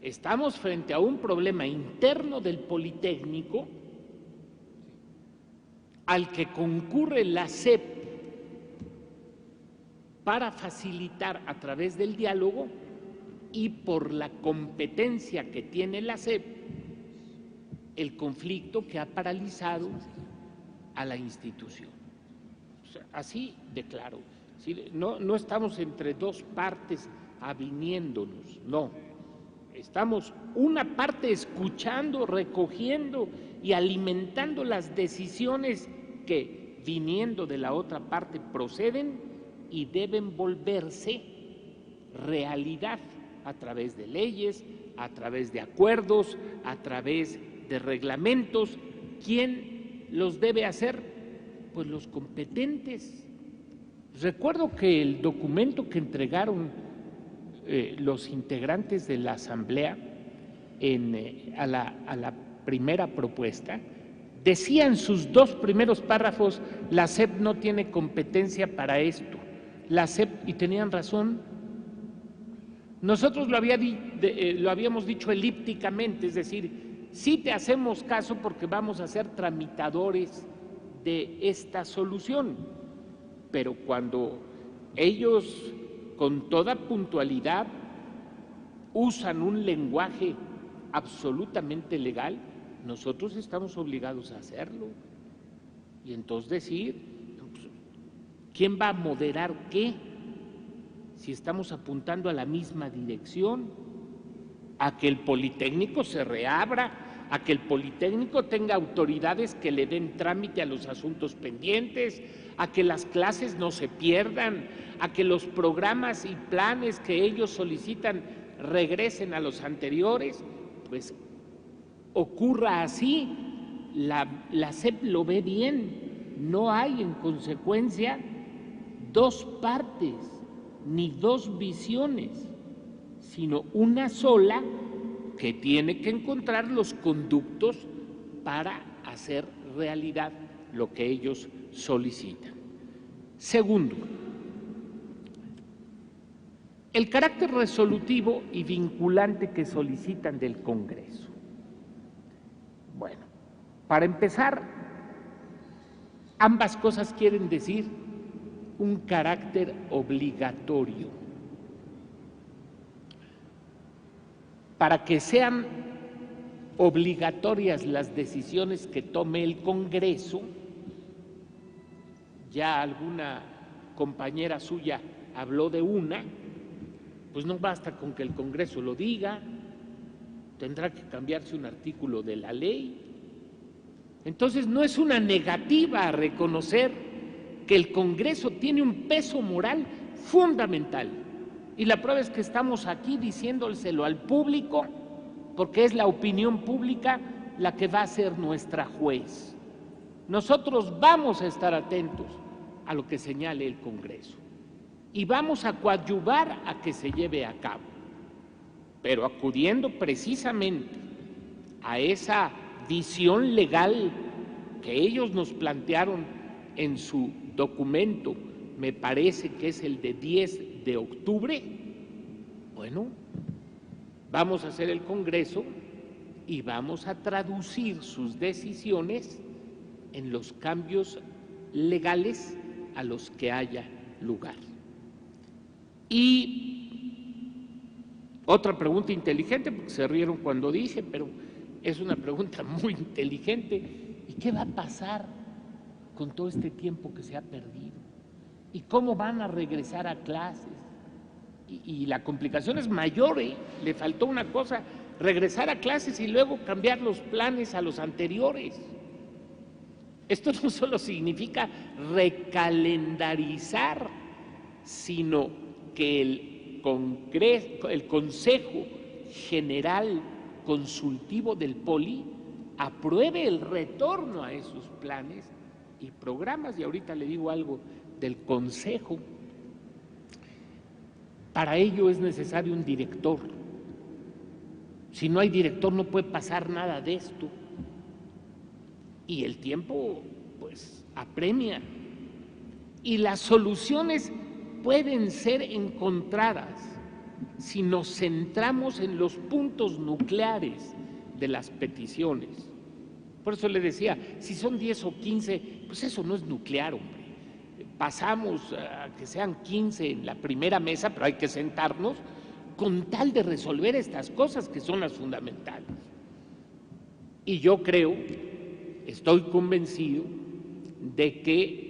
Estamos frente a un problema interno del Politécnico al que concurre la SEP para facilitar a través del diálogo y por la competencia que tiene la SEP el conflicto que ha paralizado a la institución. O sea, así de claro. No estamos entre dos partes aviniéndonos, no. Estamos una parte escuchando, recogiendo y alimentando las decisiones que, viniendo de la otra parte, proceden y deben volverse realidad a través de leyes, a través de acuerdos, a través de reglamentos. ¿Quién los debe hacer? Pues los competentes, Recuerdo que el documento que entregaron los integrantes de la Asamblea a la primera propuesta, decía en sus 2 primeros párrafos: la SEP no tiene competencia para esto. La SEP, y tenían razón. Nosotros lo habíamos dicho elípticamente, es decir, sí te hacemos caso porque vamos a ser tramitadores de esta solución, pero cuando ellos con toda puntualidad usan un lenguaje absolutamente legal, nosotros estamos obligados a hacerlo. Y entonces decir, ¿quién va a moderar qué? Si estamos apuntando a la misma dirección, a que el Politécnico se reabra, a que el Politécnico tenga autoridades que le den trámite a los asuntos pendientes, a que las clases no se pierdan, a que los programas y planes que ellos solicitan regresen a los anteriores, pues ocurra así. La SEP lo ve bien, no hay en consecuencia 2 partes ni 2 visiones, sino una sola que tiene que encontrar los conductos para hacer realidad lo que ellos solicitan. Segundo, el carácter resolutivo y vinculante que solicitan del Congreso. Bueno, para empezar, ambas cosas quieren decir un carácter obligatorio. Para que sean obligatorias las decisiones que tome el Congreso, ya alguna compañera suya habló de una, pues no basta con que el Congreso lo diga, tendrá que cambiarse un artículo de la ley. Entonces no es una negativa a reconocer que el Congreso tiene un peso moral fundamental. Y la prueba es que estamos aquí diciéndoselo al público, porque es la opinión pública la que va a ser nuestra juez. Nosotros vamos a estar atentos a lo que señale el Congreso y vamos a coadyuvar a que se lleve a cabo, pero acudiendo precisamente a esa visión legal que ellos nos plantearon en su documento, me parece que es el de 10 de octubre, bueno, vamos a hacer el Congreso y vamos a traducir sus decisiones en los cambios legales a los que haya lugar. Y otra pregunta inteligente, porque se rieron cuando dije, pero es una pregunta muy inteligente: ¿y qué va a pasar con todo este tiempo que se ha perdido? ¿Y cómo van a regresar a clases? Y la complicación es mayor, ¿eh? Le faltó una cosa: regresar a clases y luego cambiar los planes a los anteriores. Esto no solo significa recalendarizar, sino que el Consejo General Consultivo del Poli apruebe el retorno a esos planes y programas. Y ahorita le digo algo del Consejo. Para ello es necesario un director. Si no hay director no puede pasar nada de esto. Y el tiempo, pues, apremia. Y las soluciones pueden ser encontradas si nos centramos en los puntos nucleares de las peticiones. Por eso le decía, si son 10 o 15, pues eso no es nuclear, hombre. Pasamos a que sean 15 en la primera mesa, pero hay que sentarnos con tal de resolver estas cosas que son las fundamentales. Y yo creo, estoy convencido de que